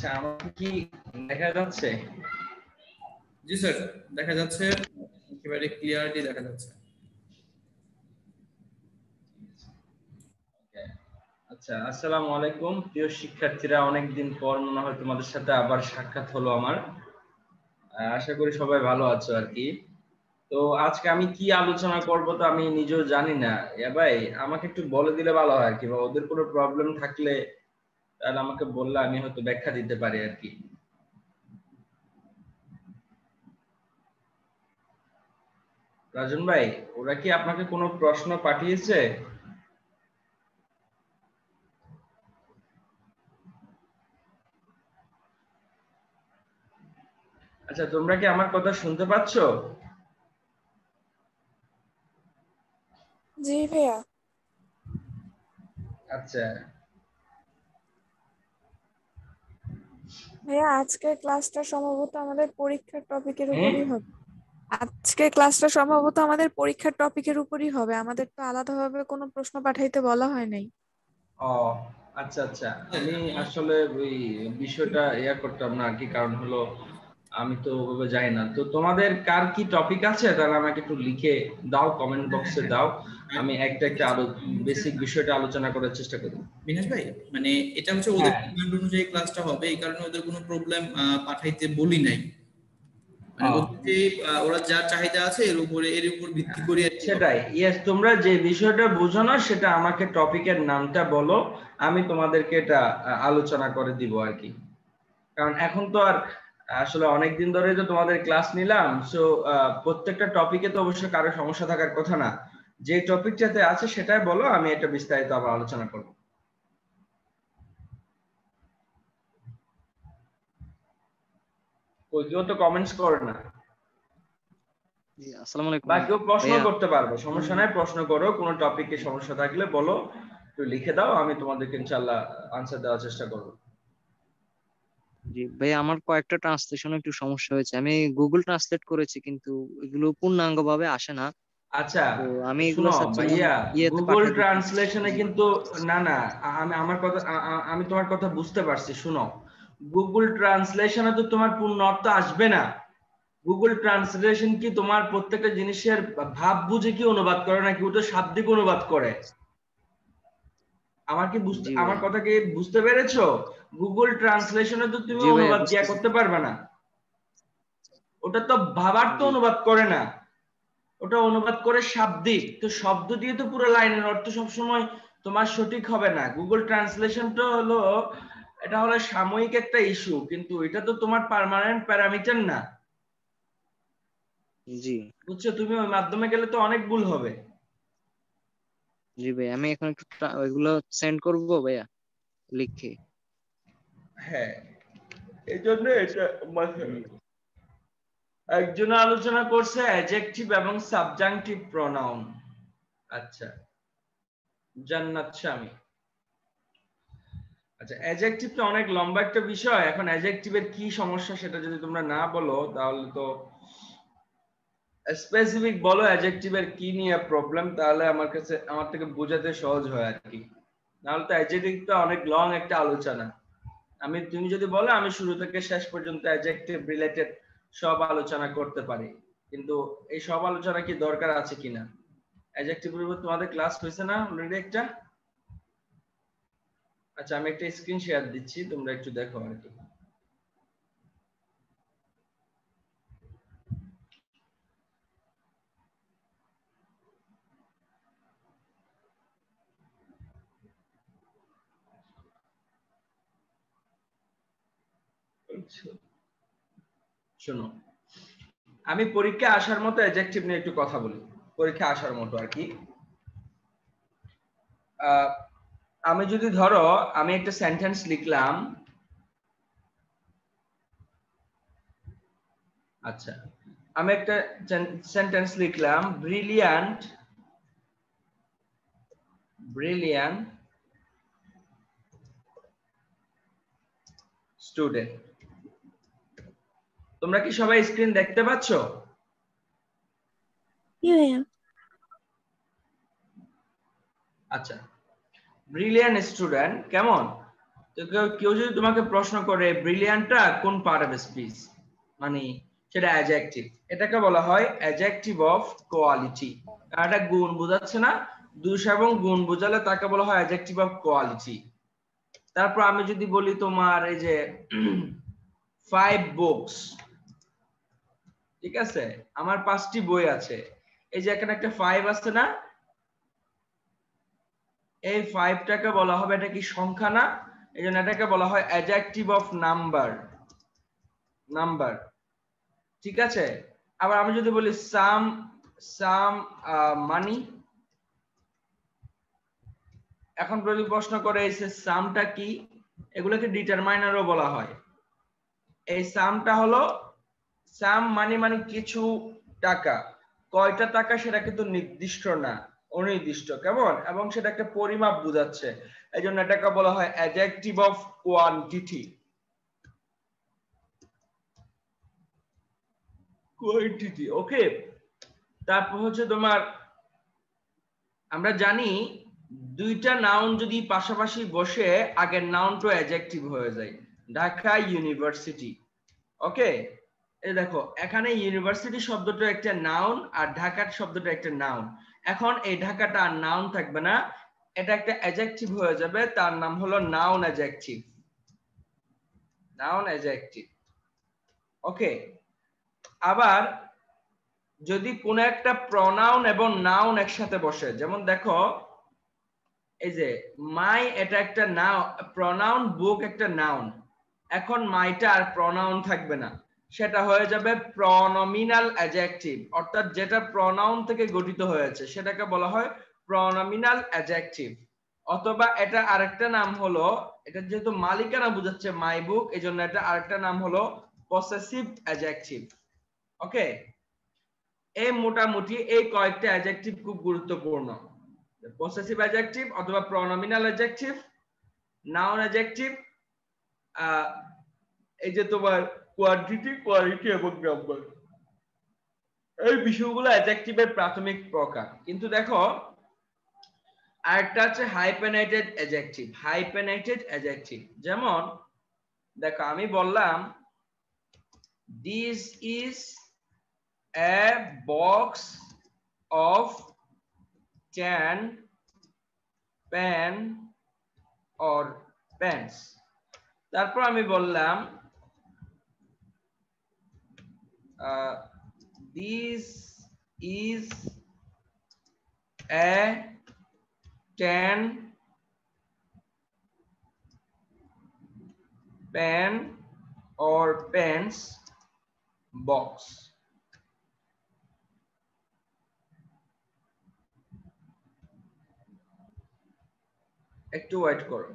আচ্ছা, আমাকে কি দেখা যাচ্ছে? জি স্যার, দেখা যাচ্ছে, একেবারে ক্লিয়ারলি দেখা যাচ্ছে। আচ্ছা, আসসালামু আলাইকুম প্রিয় শিক্ষার্থীরা, অনেকদিন পর মনে হয় তোমাদের সাথে আবার সাক্ষাৎ হলো আমার। আশা করি সবাই ভালো আছো আর কি। তো আজকে আমি কি আলোচনা করব তো আমি নিজেও জানি না। ভাই আমাকে একটু বলে দিলে ভালো হয় আর কি, বা ওদের কোনো প্রবলেম থাকলে তাহলে আমাকে বললে আমি হয়তো ব্যাখ্যা দিতে পারি আর কি। রাজন ভাই, ওরা কি আপনাকে কোনো প্রশ্ন পাঠিয়েছে? আচ্ছা, তোমরা কি আমার কথা শুনতে পাচ্ছ? জি ভাইয়া। আচ্ছা, ভাইয়া আজকের ক্লাসটা সম্ভবত আমাদের পরীক্ষার টপিকের উপরই হবে। আজকের ক্লাসটা সম্ভবত আমাদের পরীক্ষার টপিকের উপরই হবে, আমাদের তো আলাদাভাবে কোনো প্রশ্ন পাঠাইতে বলা হয় নাই। ও আচ্ছা আচ্ছা, আমি আসলে ওই বিষয়টা করতাম না আর কি, কারণ হলো আমি তো ওভাবে যাই না। তো তোমাদের কার কি টপিক আছে তাহলে আমাকে একটু লিখে দাও, কমেন্ট বক্সে দাও, আমি একটা একটা আরো বেসিক বিষয়টা আলোচনা করার চেষ্টা করি। বিনাশ ভাই, মানে এটা হচ্ছে ওদের ডিমান্ড অনুযায়ী ক্লাসটা হবে, এই কারণে ওদের কোনো প্রবলেম পাঠাইতে বলি নাই। মানে ওরা যা চাহিদা আছে এর উপর ভিত্তি করে সেটাই, ইয়েস, তোমরা যে বিষয়টা বুঝো না সেটা আমাকে টপিকের নামটা বলো, আমি তোমাদেরকে এটা আলোচনা করে দিব আর কি। কারণ এখন তো আর আসলে অনেকদিন ধরে তো তোমাদের ক্লাস নিলাম, সো প্রত্যেকটা টপিকে তো অবশ্যই কারো সমস্যা থাকার কথা না। যে টপিকটাতে আছে সেটাই বলো, আমি এটা বিস্তারিত আবার আলোচনা করব। কই কেউ তো কমেন্টস করে না। আসসালামু আলাইকুম বা কেউ প্রশ্ন ভাইয়া। করতে পারবে, সমস্যা নাই, প্রশ্ন করো, কোনো টপিকে সমস্যা থাকলে বলো, একটু লিখে দাও, আমি তোমাদেরকে ইনশাআল্লাহ আনসার দেওয়ার চেষ্টা করব। জি ভাইয়া, আমার কয়েকটা ট্রান্সলেশনে একটু সমস্যা হয়েছে। আমি গুগল ট্রান্সলেট করেছি কিন্তু এগুলো পূর্ণাঙ্গ ভাবে আসে না। আচ্ছা তো আমি এগুলো শুনো চাচ্ছিলাম ভাইয়া, ইয়েতে গুগল পাঠিয়ে দিতে। ট্রান্সলেশনে জি কিন্তু না না, আমি আমার কথা আমি তোমার কথা বুঝতে পারছি। শুনো, গুগল ট্রান্সলেশনে তো তোমার পূর্ণ অর্থ আসবে না। গুগল ট্রান্সলেশন কি তোমার প্রত্যেকটা জিনিসের ভাব বুঝে কি অনুবাদ করে নাকি ওটা শাব্দিক অনুবাদ করে? আমার কি বুঝতে, জি আমার ভাইয়া। কথা কি বুঝতে পেরেছো? গুগল ট্রান্সলেশনে তো তুমি জি ভাইয়া, অনুবাদ দিয়া বুঝতেছি। করতে পারবে না। ওটা তো ভাবার্থ জি অনুবাদ করে না, ওটা অনুবাদ করে শাব্দিক। তো শব্দ দিয়ে তো পুরো লাইনের অর্থ সবসময় তোমার সঠিক হবে না। গুগল ট্রান্সলেশনটা হলো, এটা হলো সাময়িক একটা ইস্যু, কিন্তু এটা তো তোমার পার্মানেন্ট প্যারামিটার না। জি বুঝছো? তুমি ওই মাধ্যমে গেলে তো অনেক ভুল হবে। জি ভাইয়া, আমি এখন একটু ওইগুলো সেন্ড করবো ভাইয়া লিখে। হ্যাঁ, এই জন্য এটা একজন আলোচনা করছে অ্যাডজেক্টিভ এবং সাবজাংটিভ প্রোনাউন। আচ্ছা, জান্নাত স্বামী। আচ্ছা, অ্যাডজেক্টিভটা অনেক লম্বা একটা বিষয়। এখন অ্যাডজেক্টিভের কি সমস্যা সেটা যদি তোমরা না বলো তাহলে তো স্পেসিফিক বলো অ্যাডজেক্টিভের কি নিয়ে প্রবলেম, তাহলে আমার থেকে বোঝাতে সহজ হয় আর কি। নাহলে তো অ্যাডজেক্টিভটা অনেক লং একটা আলোচনা। তুমি যদি বলো আমি শুরু থেকে শেষ পর্যন্ত অ্যাডজেক্টিভ রিলেটেড সব আলোচনা করতে পারি, কিন্তু এই সব আলোচনা কি দরকার আছে কিনা? অ্যাডজেক্টিভের উপর তোমাদের ক্লাস হয়েছে না অলরেডি একটা? আচ্ছা, আমি একটা স্ক্রিন শেয়ার দিচ্ছি, তোমরা একটু দেখো আর কি। শোনো, আমি পরীক্ষা আসার মতো অ্যাডজেক্টিভ নিয়ে একটু কথা বলি। পরীক্ষা আসার মতো আর কি। আমি যদি ধরো আমি একটা সেন্টেন্স লিখলাম। আচ্ছা, আমি একটা সেন্টেন্স লিখলাম, ব্রিলিয়ান্ট ব্রিলিয়ান্ট স্টুডেন্ট। তোমরা কি সবাই স্ক্রিন দেখতে পাচ্ছ? আচ্ছা, ব্রিলিয়ান্ট স্টুডেন্ট কেমন? তো কেউ যদি তোমাকে প্রশ্ন করে ব্রিলিয়ান্টটা কোন পার্ট অফ স্পিচ, মানে সেটা অ্যাডজেক্টিভ, এটাকে বলা হয় অ্যাডজেক্টিভ অফ কোয়ালিটি। এটা গুণ বোঝাচ্ছে না, দোষ এবং গুণ বোঝালে তাকে বলা হয় অ্যাডজেক্টিভ অফ কোয়ালিটি। তারপর আমি যদি বলি তোমার এই যে 5 বুকস, ঠিক আছে, আমার 5টি বই আছে, এই যে এখানে একটা 5 আছে না, এই 5টাকে বলা হবে, এটা কি সংখ্যা না, এই জন্য এটাকে বলা হয় অ্যাডজেক্টিভ অফ নাম্বার, নাম্বার, ঠিক আছে। আবার আমি যদি বলি সাম সাম মানি, এখন যদি প্রশ্ন করে এই সামটা কি, এগুলোকে ডিটারমাইনারও বলা হয়। এই সামটা হলো সাম মানি, মানে কিছু টাকা, কয়টা টাকা সেটা কিন্তু নির্দিষ্ট না, অনির্দিষ্ট, কেমন, এবং সেটা একটা পরিমাপ বোঝাচ্ছে, এই জন্য এটাকে বলা হয় অ্যাডজেক্টিভ অফ কোয়ান্টিটি, কোয়ান্টিটি, ওকে। তারপর হচ্ছে তোমার, আমরা জানি দুইটা নাউন যদি পাশাপাশি বসে আগের নাউনটা অ্যাডজেক্টিভ হয়ে যায়। ঢাকা ইউনিভার্সিটি, ওকে, এই দেখো এখানে ইউনিভার্সিটি শব্দটা একটা নাউন আর ঢাকার শব্দটা একটা নাউন। এখন এই ঢাকাটা আর নাউন থাকবে না, এটা একটা অ্যাডজেক্টিভ হয়ে যাবে, তার নাম হলো নাউন অ্যাডজেক্টিভ, নাউন অ্যাডজেক্টিভ, ওকে। আবার যদি কোন একটা প্রনাউন এবং নাউন একসাথে বসে, যেমন দেখো এই যে মাই, এটা একটা নাউন প্রনাউন, বুক একটা নাউন, এখন মাইটা আর প্রনাউন থাকবে না, সেটা হয়ে যাবে প্রনোমিনাল অ্যাডজেক্টিভ, অর্থাৎ যেটা প্রনাউন থেকে গঠিত হয়েছে সেটাকে বলা হয় প্রনোমিনাল অ্যাডজেক্টিভ। অথবা এটা আরেকটা নাম হলো, এটা যেহেতু মালিকানা বোঝাচ্ছে মাই বুক, এই জন্য এটা আরেকটা নাম হলো পসেসিভ অ্যাডজেক্টিভ, ওকে। এই মোটামুটি এই কয়েকটা অ্যাডজেক্টিভ খুব গুরুত্বপূর্ণ, পসেসিভ অ্যাডজেক্টিভ অথবা প্রনোমিনাল অ্যাডজেক্টিভ, নাউন অ্যাডজেক্টিভ, এই যে তোমার কোয়ান্টিটি, কোয়ালিটি এবং নাম্বার, এই বিষয়গুলো অ্যাডজেক্টিভের প্রাথমিক প্রকার। কিন্তু দেখো আরেকটা আছে হাইপেনেটেড অ্যাডজেক্টিভ, হাইপেনেটেড অ্যাডজেক্টিভ, যেমন দেখো আমি বললাম this is a box of 10 pen or pens, তারপর আমি বললাম this is a 10 pen or pens box। একটু ওয়েট করো।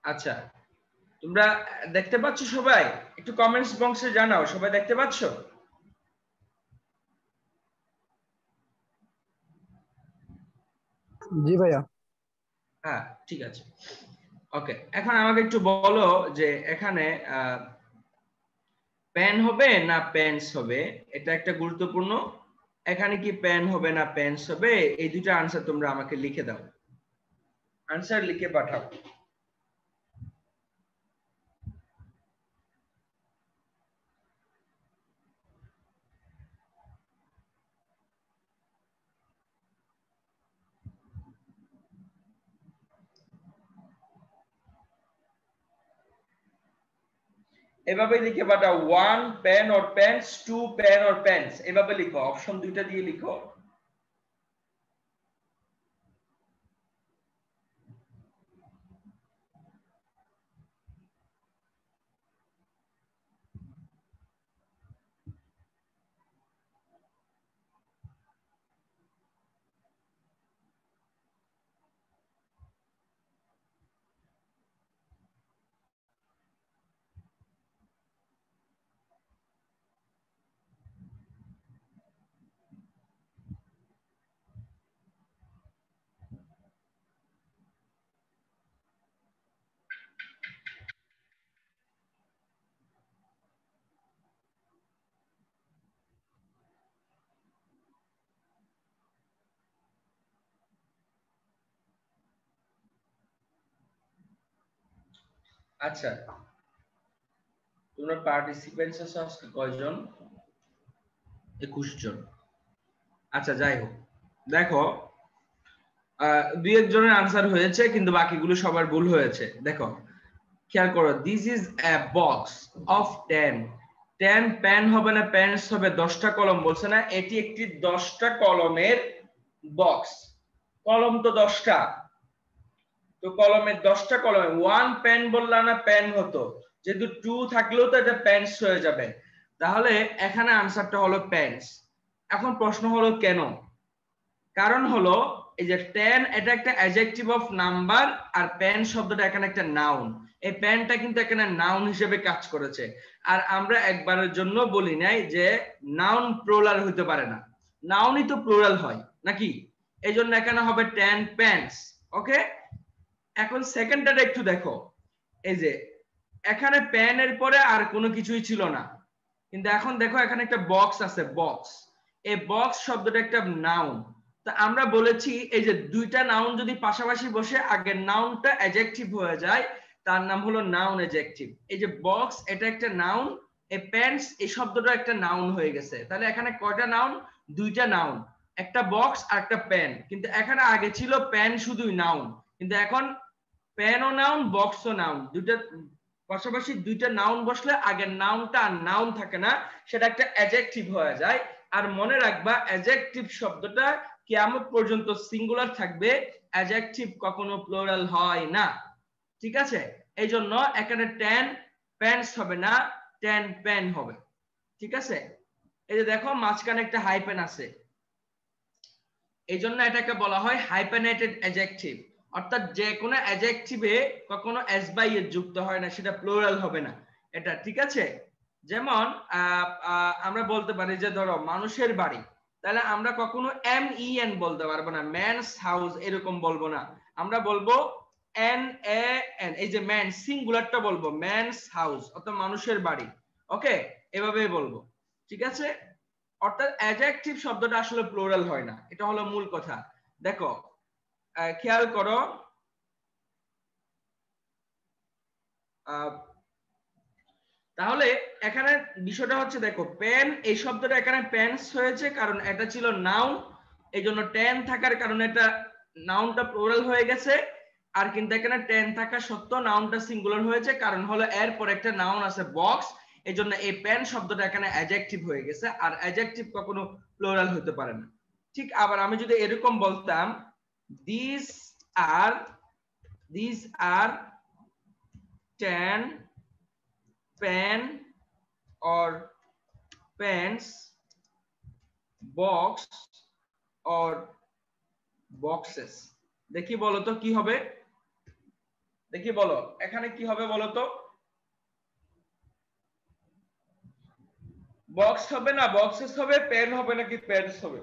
আচ্ছা, তোমরা দেখতে পাচ্ছ সবাই? একটু কমেন্টস বক্সে জানাও সবাই দেখতে পাচ্ছ? জি ভাইয়া। হ্যাঁ, ঠিক আছে, ওকে। এখন আমাকে একটু বলো যে এখানে পেন হবে না পেন্স হবে, এটা একটা গুরুত্বপূর্ণ। এখানে কি পেন হবে না পেন্স হবে, এই দুটো আনসার তোমরা আমাকে লিখে দাও, আনসার লিখে পাঠাও। এভাবে লিখে পাঠাও, 1 pen or pens, 2 pen or pens, এভাবে লিখো, অপশন দুইটা দিয়ে লিখো। আচ্ছা, তোমরা পার্টিসিপেন্টস আছো আজকে কয়জন? 21 জন। আচ্ছা যাই হোক, দেখো দুই একজনের আনসার হয়েছে কিন্তু বাকিগুলো সবার ভুল হয়েছে। দেখো খেয়াল করো, this is a box of 10 10 pen হবে না পেন্স হবে, 10টা কলম বলছে না, এটি একটি 10টা কলমের বক্স। কলম তো 10টা, তো কলমের 10টা কলমে 1 পেন বললাম না পেন হতো, যেহেতু 2 থাকলেও তো এটা পেন্স হয়ে যাবে, তাহলে এখানে আনসারটা হলো পেন্স। এখন প্রশ্ন হলো কেন? কারণ হলো এই যে 10 এটা একটা অ্যাডজেক্টিভ অফ নাম্বার, আর পেন শব্দটা এখানে একটা নাউন। এই পেনটা কিন্তু এখানে নাউন হিসেবে কাজ করেছে, আর আমরা একবারের জন্য বলি নাই যে নাউন প্লুরাল হতে পারে না, নাউনই তো প্লুরাল হয় নাকি, এই জন্য এখানে হবে 10 পেন্স। ওকে, এখন সেকেন্ডটা একটু দেখো, এই যে এখানে পেনের পরে আর কোনো কিছুই ছিল না, কিন্তু এখন দেখো এখানে একটা বক্স আছে, বক্স। এই বক্স শব্দটা একটা নাউন, তো আমরা বলেছি এই যে দুইটা নাউন যদি পাশাপাশি বসে আগের নাউনটা অ্যাডজেক্টিভ হয়ে যায় তার নাম হলো নাউন অ্যাডজেক্টিভ। এই যে বক্স এটা একটা নাউন, এই প্যান্টস এই শব্দটা একটা নাউন হয়ে গেছে, তাহলে এখানে কয়টা নাউন? দুইটা নাউন, একটা বক্স আর একটা প্যান। কিন্তু এখানে আগে ছিল প্যান শুধুই নাউন, কিন্তু এখন প্যানও নাউন বক্সও নাউন, দুইটা পাশাপাশি দুইটা নাউন বসলে আগের নাউনটা আর নাউন থাকে না, সেটা একটা অ্যাডজেক্টিভ হয়ে যায়। আর মনে রাখবা অ্যাডজেক্টিভ শব্দটা কিয়ামত পর্যন্ত সিঙ্গুলার থাকবে, অ্যাডজেক্টিভ কখনো প্লুরাল হয় না, ঠিক আছে? এই জন্য এখানে 10 প্যান্টস হবে না, 10 পেন হবে, ঠিক আছে? এই যে দেখো মাঝখানে একটা হাইপেন আছে, এই জন্য এটাকে বলা হয় হাইপেনেটেড অ্যাডজেক্টিভ, অর্থাৎ যে কোনো অ্যাডজেক্টিভে কখনো এস বাই এর যুক্ত হয় না, সেটা প্লুরাল হবে না এটা, ঠিক আছে? যেমন আমরা বলতে পারি যে ধরো মানুষের বাড়ি, তাহলে আমরা কখনো এম ই এন বলতে পারবো না, ম্যানস হাউস এরকম বলবো না, আমরা বলবো এন এ এন, এই যে ম্যান সিঙ্গুলারটা বলবো ম্যানস হাউস, অর্থাৎ মানুষের বাড়ি। ওকে, এভাবেই বলবো, ঠিক আছে? অর্থাৎ অ্যাডজেক্টিভ শব্দটা আসলে প্লুরাল হয় না, এটা হলো মূল কথা। দেখো খেয়াল করো, তাহলে এখানে বিষয়টা হচ্ছে দেখো পেন এই শব্দটা এখানে পেন্স হয়েছে কারণ এটা ছিল নাউন, এই জন্য 10 থাকার কারণে এটা নাউনটা প্লুরাল হয়ে গেছে। আর কিন্তু এখানে 10 থাকা সত্ত্বেও নাউনটা সিঙ্গুলার হয়েছে, কারণ হলো এরপর একটা নাউন আছে বক্স, এই জন্য এই পেন শব্দটা এখানে অ্যাডজেক্টিভ হয়ে গেছে, আর অ্যাডজেক্টিভ কখনো প্লুরাল হতে পারে না। ঠিক আবার আমি যদি এরকম বলতাম these are 10 pen or pens, box or boxes, দেখি বলো তো কি হবে, দেখি বলো এখানে কি হবে বলো তো? বক্স হবে না বক্সেস হবে, পেন হবে নাকি পেন্স হবে?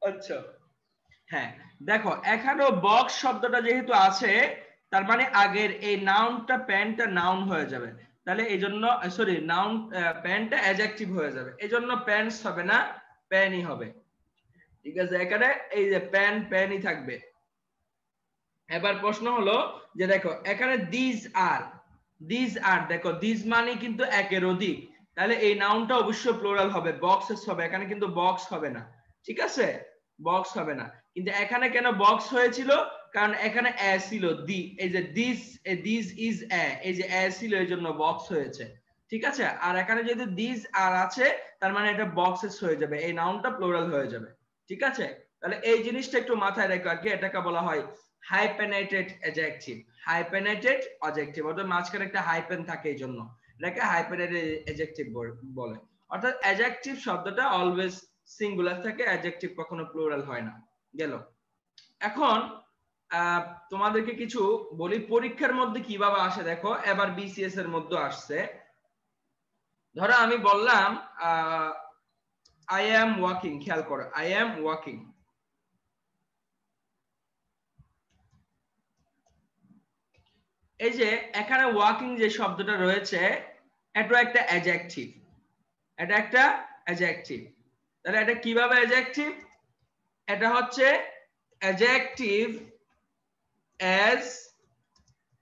আচ্ছা হ্যাঁ, দেখো এখানেও বক্স শব্দটা যেহেতু আছে তার মানে আগের এই নাউনটা প্যানটা নাউন হয়ে যাবে, তাহলে এই জন্য সরি নাউন প্যানটা অ্যাডজেক্টিভ হয়ে যাবে, এই জন্য প্যান্স হবে না প্যানই হবে, ঠিক আছে? এখানে এই যে প্যান প্যানই থাকবে। এবার প্রশ্ন হলো যে দেখো এখানে দিস আর দেখো দিস মানে কিন্তু একের অধিক, তাহলে এই নাউনটা অবশ্যই প্লুরাল হবে, বক্সেস হবে, এখানে কিন্তু বক্স হবে না, ঠিক আছে? বক্স হবে না, কিন্তু এখানে কেন বক্স হয়েছিল? কারণ এখানে ছিল দি, এই যে দিস ইজ এই যে ছিল এই জন্য বক্স হয়েছে, ঠিক আছে, আর এখানে যদি দিস আর আছে তার মানে এটা বক্সেস হয়ে যাবে, এই নাউনটা প্লুরাল হয়ে যাবে। ঠিক আছে, তাহলে এই জিনিসটা একটু মাথায় রেখো আর কি, এটাকে বলা হয় হাইপেনেটেড অ্যাডজেক্টিভ। হাইপেনেটেড অ্যাডজেক্টিভ অর্থাৎ মাঝখানে একটা হাইপেন থাকে, এই জন্য এটাকে হাইপেনেটেড অ্যাডজেক্টিভ বলে। অর্থাৎ অ্যাডজেক্টিভ শব্দটা অলওয়েজ সিঙ্গুলার থাকে, অ্যাডজেক্টিভ কখনো প্লুরাল হয় না। গেল। এখন তোমাদেরকে কিছু বলি পরীক্ষার মধ্যে কিভাবে আসে। দেখো এবার বিসিএস এর মধ্যে আসছে। ধরো আমি বললাম আই অ্যাম ওয়াকিং, খেয়াল করো, আই অ্যাম ওয়াকিং। এই যে এখানে ওয়াকিং যে শব্দটা রয়েছে এটা একটা অ্যাডজেক্টিভ, এটা একটা অ্যাডজেক্টিভ। তাহলে এটা কিভাবে অ্যাডজেক্টিভ? এটা হচ্ছে অ্যাডজেক্টিভ অ্যাজ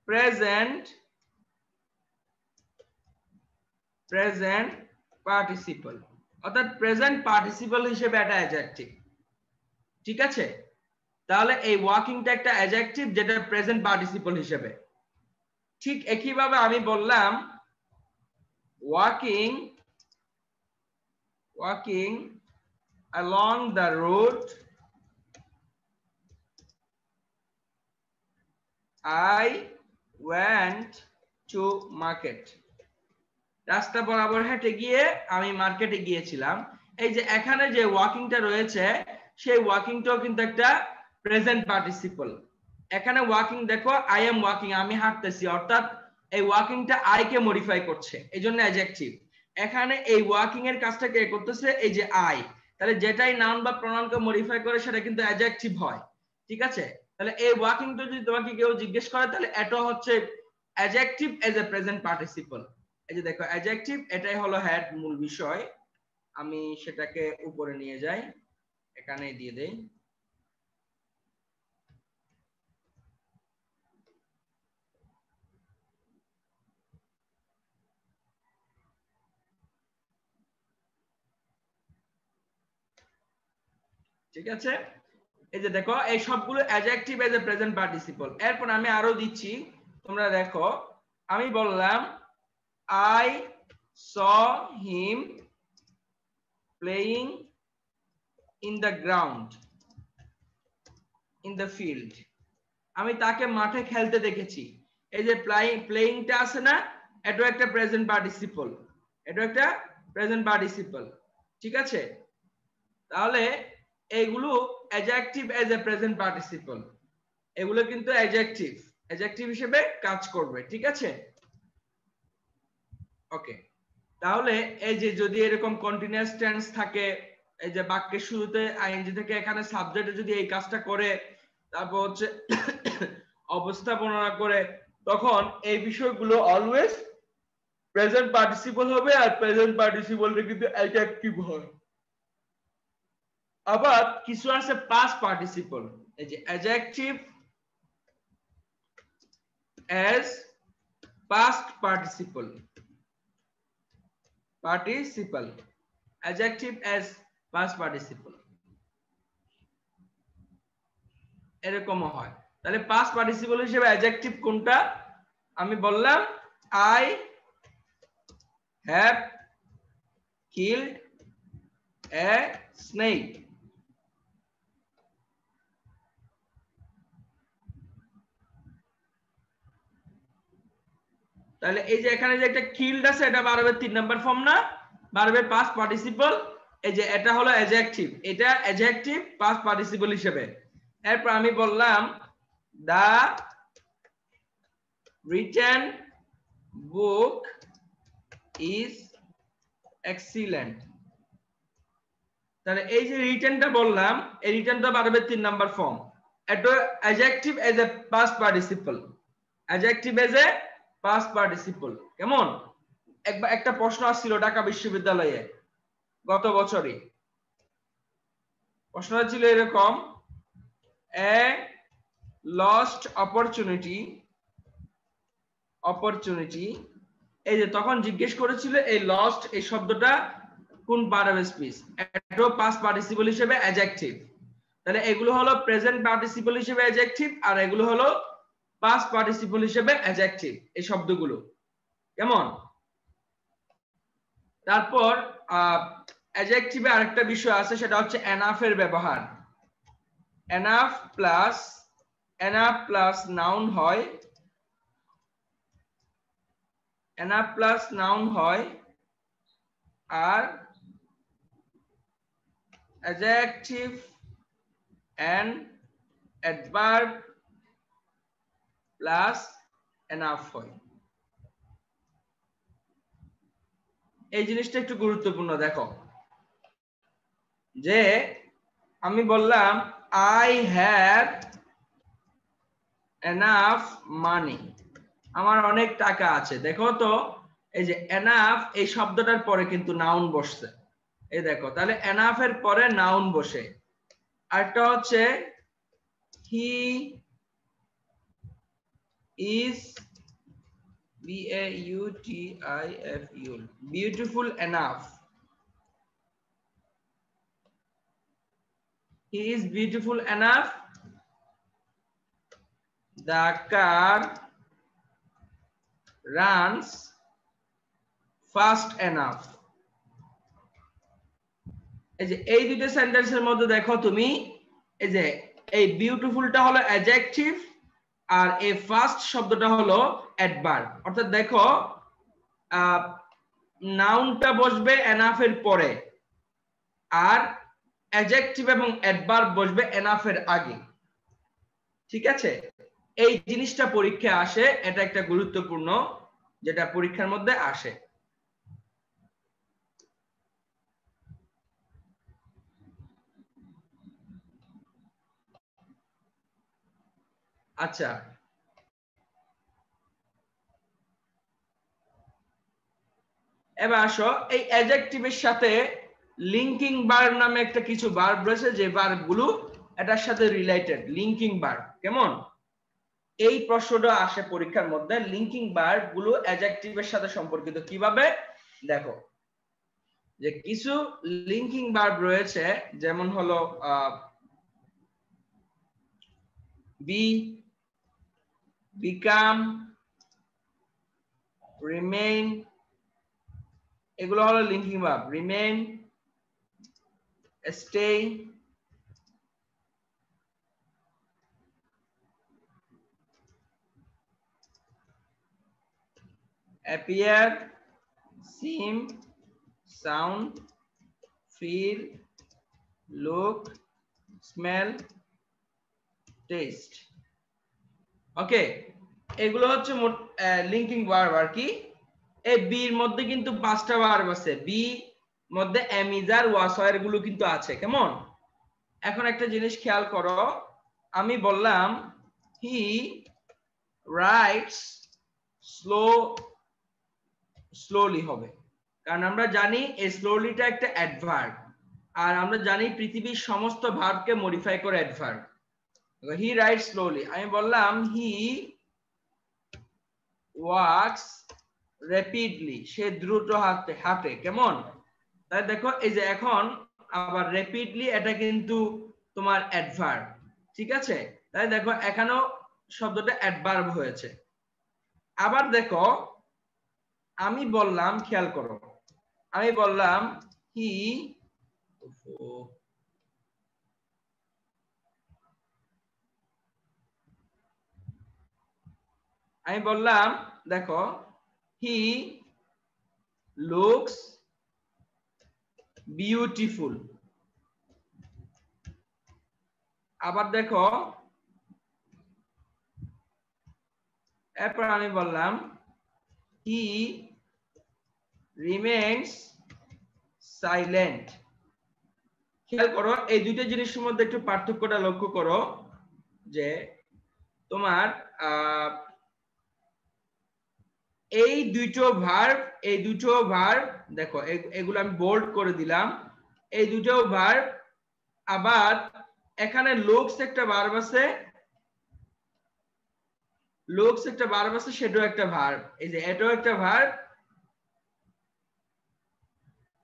প্রেজেন্ট পার্টিসিপল, অর্থাৎ প্রেজেন্ট পার্টিসিপল হিসেবে এটা অ্যাডজেক্টিভ। ঠিক আছে, তাহলে এই ওয়াকিংটা একটা অ্যাডজেক্টিভ যেটা প্রেজেন্ট পার্টিসিপল হিসেবে। ঠিক একইভাবে আমি বললাম walking along the road I went to market, রাস্তা বরাবর হেঁটে গিয়ে আমি মার্কেটে গিয়েছিলাম। এই যে এখানে যে ওয়াকিংটা রয়েছে সেই ওয়াকিংটাও কিন্তু একটা প্রেজেন্ট পার্টিসিপল। এখানে ওয়াকিং দেখো আই এম ওয়াকিং, আমি হাঁটতেছি, অর্থাৎ এই ওয়াকিংটা আই কে মডিফাই করছে, এই জন্য অ্যাডজেক্টিভ। এখানে এই ওয়াকিং এর কাজটা কে করতেছে? এই যে আই। তাহলে যেটাই নাউন বা প্রনাউনকে মডিফাই করে সেটা কিন্তু অ্যাডজেক্টিভ হয়। ঠিক আছে, তাহলে এই ওয়াকিংটা যদি তোমাকে কেউ জিজ্ঞেস করে তাহলে এটা হচ্ছে adjective as a present participle. এই যে দেখো অ্যাডজেক্টিভ, এটাই হলো হেড মূল বিষয়। আমি সেটাকে উপরে নিয়ে যাই, এখানে দিয়ে দেই। ঠিক আছে, এই যে দেখো এই সবগুলো adjective as a present participle. এরপর আমি আরো দিচ্ছি, তোমরা দেখো আমি বললাম I saw him playing in the ground, in the field, আমি তাকে মাঠে খেলতে দেখেছি। এই যে প্লেইংটা আছে না, এটা একটা প্রেজেন্ট পার্টিসিপল, এটা একটা প্রেজেন্ট পার্টিসিপল। ঠিক আছে, তাহলে এইগুলো adjective as a present participle, এগুলো কিন্তু অ্যাডজেক্টিভ হিসেবে কাজ করবে। ঠিক আছে, ওকে। তাহলে এই যে যদি এরকম কন্টিনিউয়াস টেন্স থাকে, এই যে বাক্যের শুরুতে আইএনজি থেকে এখানে সাবজেক্টে যদি এই কাজটা করে, তারপর হচ্ছে অবস্থা বর্ণনা করে, তখন এই বিষয়গুলো অলওয়েজ প্রেজেন্ট পার্টিসিপল হবে, আর প্রেজেন্ট পার্টিসিপলটা কিন্তু অ্যাডজেক্টিভ হয়। আবার কিছু আছে পাস্ট পার্টিসিপল, এই যে adjective as past participle, adjective as past participle, এরকমও হয়। তাহলে past participle হিসেবে adjective কোনটা? আমি বললাম I have killed a snake, তাহলে এই যে এখানে যে একটা কিল্ড আছে এটা ভার্বের 3 নাম্বার ফর্ম না, ভার্বের পাস্ট পার্টিসিপল। এই যে এটা হলো অ্যাডজেক্টিভ, এটা অ্যাডজেক্টিভ পাস্ট পার্টিসিপল হিসেবে। এরপর আমি বললাম দা রিটেন বুক ইজ এক্সিলেন্ট, তাহলে এই যে রিটেনটা বললাম, এই রিটেনটা ভার্বের 3 নাম্বার ফর্ম, এটা adjective as a past participle, adjective as a past participle. কেমন? একটা প্রশ্ন আসছিল ঢাকা বিশ্ববিদ্যালয়ে গত বছরই, প্রশ্নটা ছিল এরকম, এ লস্ট অপরচুনিটি, এই যে তখন জিজ্ঞেস করেছিল এই লস্ট এই শব্দটা কোন পার্ট অফ স্পিচ, এটা পাস্ট পার্টিসিপল হিসেবে অ্যাডজেক্টিভ। তাহলে এগুলো হলো প্রেজেন্ট পার্টিসিপল হিসেবে অ্যাডজেক্টিভ, আর এগুলো হলো পাস্ট পার্টিসিপল হিসেবে অ্যাডজেক্টিভ, এই শব্দগুলো। কেমন? তারপর অ্যাডজেক্টিভে আরেকটা বিষয় আছে, সেটা হচ্ছে এনাফ এর ব্যবহার। এনাফ প্লাস নাউন হয়, এনাফ প্লাস নাউন হয়, আর adjective and adverb plus enough হয়। এই জিনিসটা একটু গুরুত্বপূর্ণ। দেখো যে আমি বললাম আই হ্যাভ এনাফ মানি, আমার অনেক টাকা আছে। দেখো তো এই যে এনাফ এই শব্দটার পরে কিন্তু নাউন বসছে, এই দেখো, তাহলে এনাফ এর পরে নাউন বসে। আরেকটা হচ্ছে he is beautiful, beautiful enough, he is beautiful enough, the car runs fast enough। এই যে এই দুটো সেন্টেন্সের মধ্যে দেখো তুমি, এই যে এই বিউটিফুলটা হলো অ্যাডজেক্টিভ আর এই ফার্স্ট শব্দটা হলো অ্যাডভার্ব। অর্থাৎ দেখো নাউনটা বসবে এনাফ এর পরে, আর অ্যাডজেক্টিভ এবং অ্যাডভার্ব বসবে এনাফ এর আগে। ঠিক আছে, এই জিনিসটা পরীক্ষায় আসে, এটা একটা গুরুত্বপূর্ণ যেটা পরীক্ষার মধ্যে আসে। আচ্ছা, এবার আসো এই অ্যাডজেক্টিভের সাথে লিঙ্কিং ভার্ব নামে একটা কিছু ভার্ব রয়েছে, যে ভার্বগুলো এটার সাথে রিলেটেড। লিঙ্কিং ভার্ব কেমন, এই প্রশ্নটা আসে পরীক্ষার মধ্যে। লিঙ্কিং ভার্ব গুলো অ্যাডজেক্টিভের সাথে সম্পর্কিত কিভাবে, দেখো যে কিছু লিঙ্কিং ভার্ব রয়েছে, যেমন হলো বি, বিকাম, রিমেইন, এগুলো হলো linking verb. Remain, stay, appear, seem, sound, feel, look, smell, taste। ওকে, এগুলো হচ্ছে লিঙ্কিং ভার্ব আর কি। এই বি এর মধ্যে কিন্তু 5টা ভার্ব আছে, বি মধ্যে এম ইজ আর ওয়াজ আর গুলো কিন্তু আছে। কেমন, এখন একটা জিনিস খেয়াল করো, আমি বললাম হি রাইটস স্লোলি হবে, কারণ আমরা জানি এই স্লোলিটা একটা অ্যাডভার্ব, আর আমরা জানি পৃথিবীর সমস্ত ভার্বকে মডিফাই করে অ্যাডভার্ব। হি রাইটস স্লোলি, আমি বললাম হি ওয়াকস র্যাপিডলি, সে দ্রুত হাঁটে। কেমন, তাই দেখো এই যে এখন আবার র্যাপিডলি, এটা কিন্তু তোমার অ্যাডভার্ব। ঠিক আছে, তাই দেখো এখানেও শব্দটা অ্যাডভার্ব হয়েছে। আবার দেখো আমি বললাম, খেয়াল করো, আমি বললাম হি, আমি বললাম দেখো হি লুকস বিউটিফুল। আবার দেখো এরপর আমি বললাম হি রিমেইনস সাইলেন্ট। খেয়াল করো এই দুইটা জিনিসের মধ্যে একটু পার্থক্যটা লক্ষ্য করো, যে তোমার এই দুটো ভার্ব দেখো, এগুলো আমি বোল্ড করে দিলাম, এই দুটো ভার্ব। আবার এখানে লুকস একটা ভার্ব আছে, সেটাও একটা ভার্ব। এই যে এটাও একটা ভার্ব,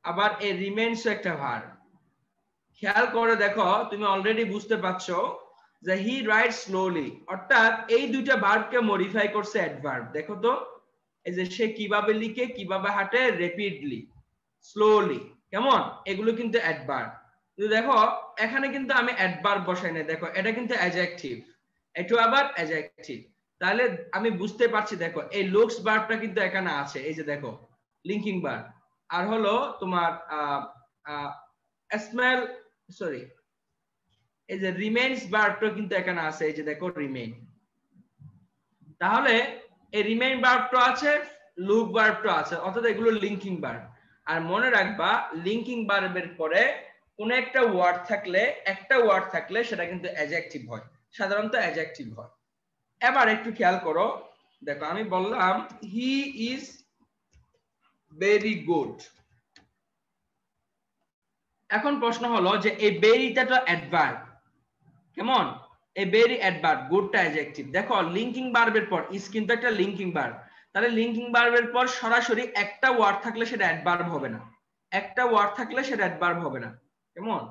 আবার এই রিমেইনস একটা ভার্ব। খেয়াল করে দেখো, তুমি অলরেডি বুঝতে পারছো যে হি রাইটস স্লোলি, অর্থাৎ এই দুইটা ভার্বকে মডিফাই করছে অ্যাডভার্ব। দেখো তো এই যে সে কিভাবে লিখে, কিভাবে হাঁটে, র্যাপিডলি। স্লোলি, কেমন, এগুলো কিন্তু অ্যাডভার্ব। দেখো এখানে কিন্তু আমি অ্যাডভার্ব বসাই না, দেখো এটা কিন্তু অ্যাডজেক্টিভ, এটা আবার অ্যাডজেক্টিভ। তাহলে আমি বুঝতে পারছি, দেখো এই লুকস ভার্বটা কিন্তু এখানে আছে, এই যে দেখো লিঙ্কিং ভার্ব। আর হলো তোমার স্মেল, সরি, এই যে রিমেইনস ভার্বটা কিন্তু এখানে আছে, এই যে দেখো রিমেইন। তাহলে এই রিমেইন ভার্বটা আছে, লুক ভার্বটা আছে, অর্থাৎ এগুলো লিঙ্কিং ভার্ব। আর মনে রাখবা লিঙ্কিং ভার্বের পরে কোন একটা ওয়ার্ড থাকলে সেটা কিন্তু অ্যাডজেক্টিভ হয়, সাধারণত অ্যাডজেক্টিভ হয়। এবার একটু খেয়াল করো, দেখো আমি বললাম হি ইজ ভেরি গুড। এখন প্রশ্ন হলো যে এই ভেরিটা তো অ্যাডভার্ব, কেমন, এই ভেরি অ্যাডভার্ব, গুডটা অ্যাডজেক্টিভ। দেখো লিঙ্কিং ভার্বের পর ইজ কিন্তু একটা লিঙ্কিং ভার্ব, তাহলে লিঙ্কিং ভার্বের পর সরাসরি একটা ওয়ার্ড থাকলে সেটা অ্যাডভার্ব হবে না, একটা ওয়ার্ড থাকলে সেটা অ্যাডভার্ব হবে না, কেমন,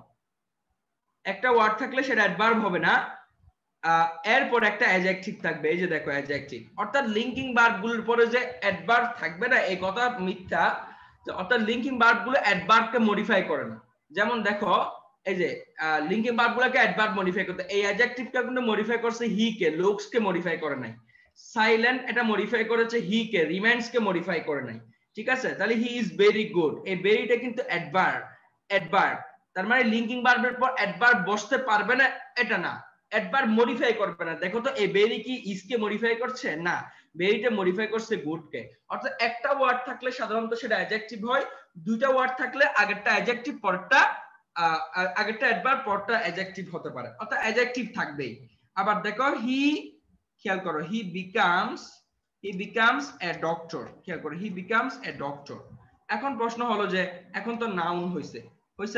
একটা ওয়ার্ড থাকলে সেটা অ্যাডভার্ব হবে না। এরপর একটা অ্যাডজেক্টিভ থাকবে, এই যে দেখো অ্যাডজেক্টিভ। অর্থাৎ লিঙ্কিং ভার্বগুলোর পরে যে অ্যাডভার্ব থাকবে না, এই কথা মিথ্যা। অর্থাৎ লিঙ্কিং ভার্বগুলো অ্যাডভার্বকে মডিফাই করে না। যেমন দেখো এই যে লিঙ্কিং ভার্বগুলোকে অ্যাডভার্ব মডিফাই করতে, এই অ্যাডজেক্টিভটা কিন্তু মডিফাই করছে হি কে, লুকস কে মডিফাই করে নাই। সাইলেন্ট এটা মডিফাই করেছে হি কে, রিমেইনস কে মডিফাই করে নাই, ঠিক আছে। তাহলে হি ইজ ভেরি গুড, এই ভেরিটা কিন্তু অ্যাডভার্ব। তার মানে লিঙ্কিং ভার্বের পর অ্যাডভার্ব বসতে পারবে না এটা না, অ্যাডভার্ব মডিফাই করবে না। দেখো তো এই ভেরি কি ইজ কে মডিফাই করছে? না, ভেরিটা মডিফাই করছে গুড কে। অর্থাৎ একটা ওয়ার্ড থাকলে সাধারণত সেটা অ্যাডজেক্টিভ হয়, দুইটা ওয়ার্ড থাকলে আগেরটা অ্যাডজেক্টিভ পরেরটা আগেরটা অ্যাডভার্ব পরেরটা অ্যাডজেক্টিভ হতে পারে, অর্থাৎ অ্যাডজেক্টিভ থাকবেই। আবার দেখো হি, খেয়াল করো, হি বিকামস এ ডক্টর, খেয়াল করো, হি বিকামস এ ডক্টর। এখন প্রশ্ন হলো যে এখন তো নাউন হইছে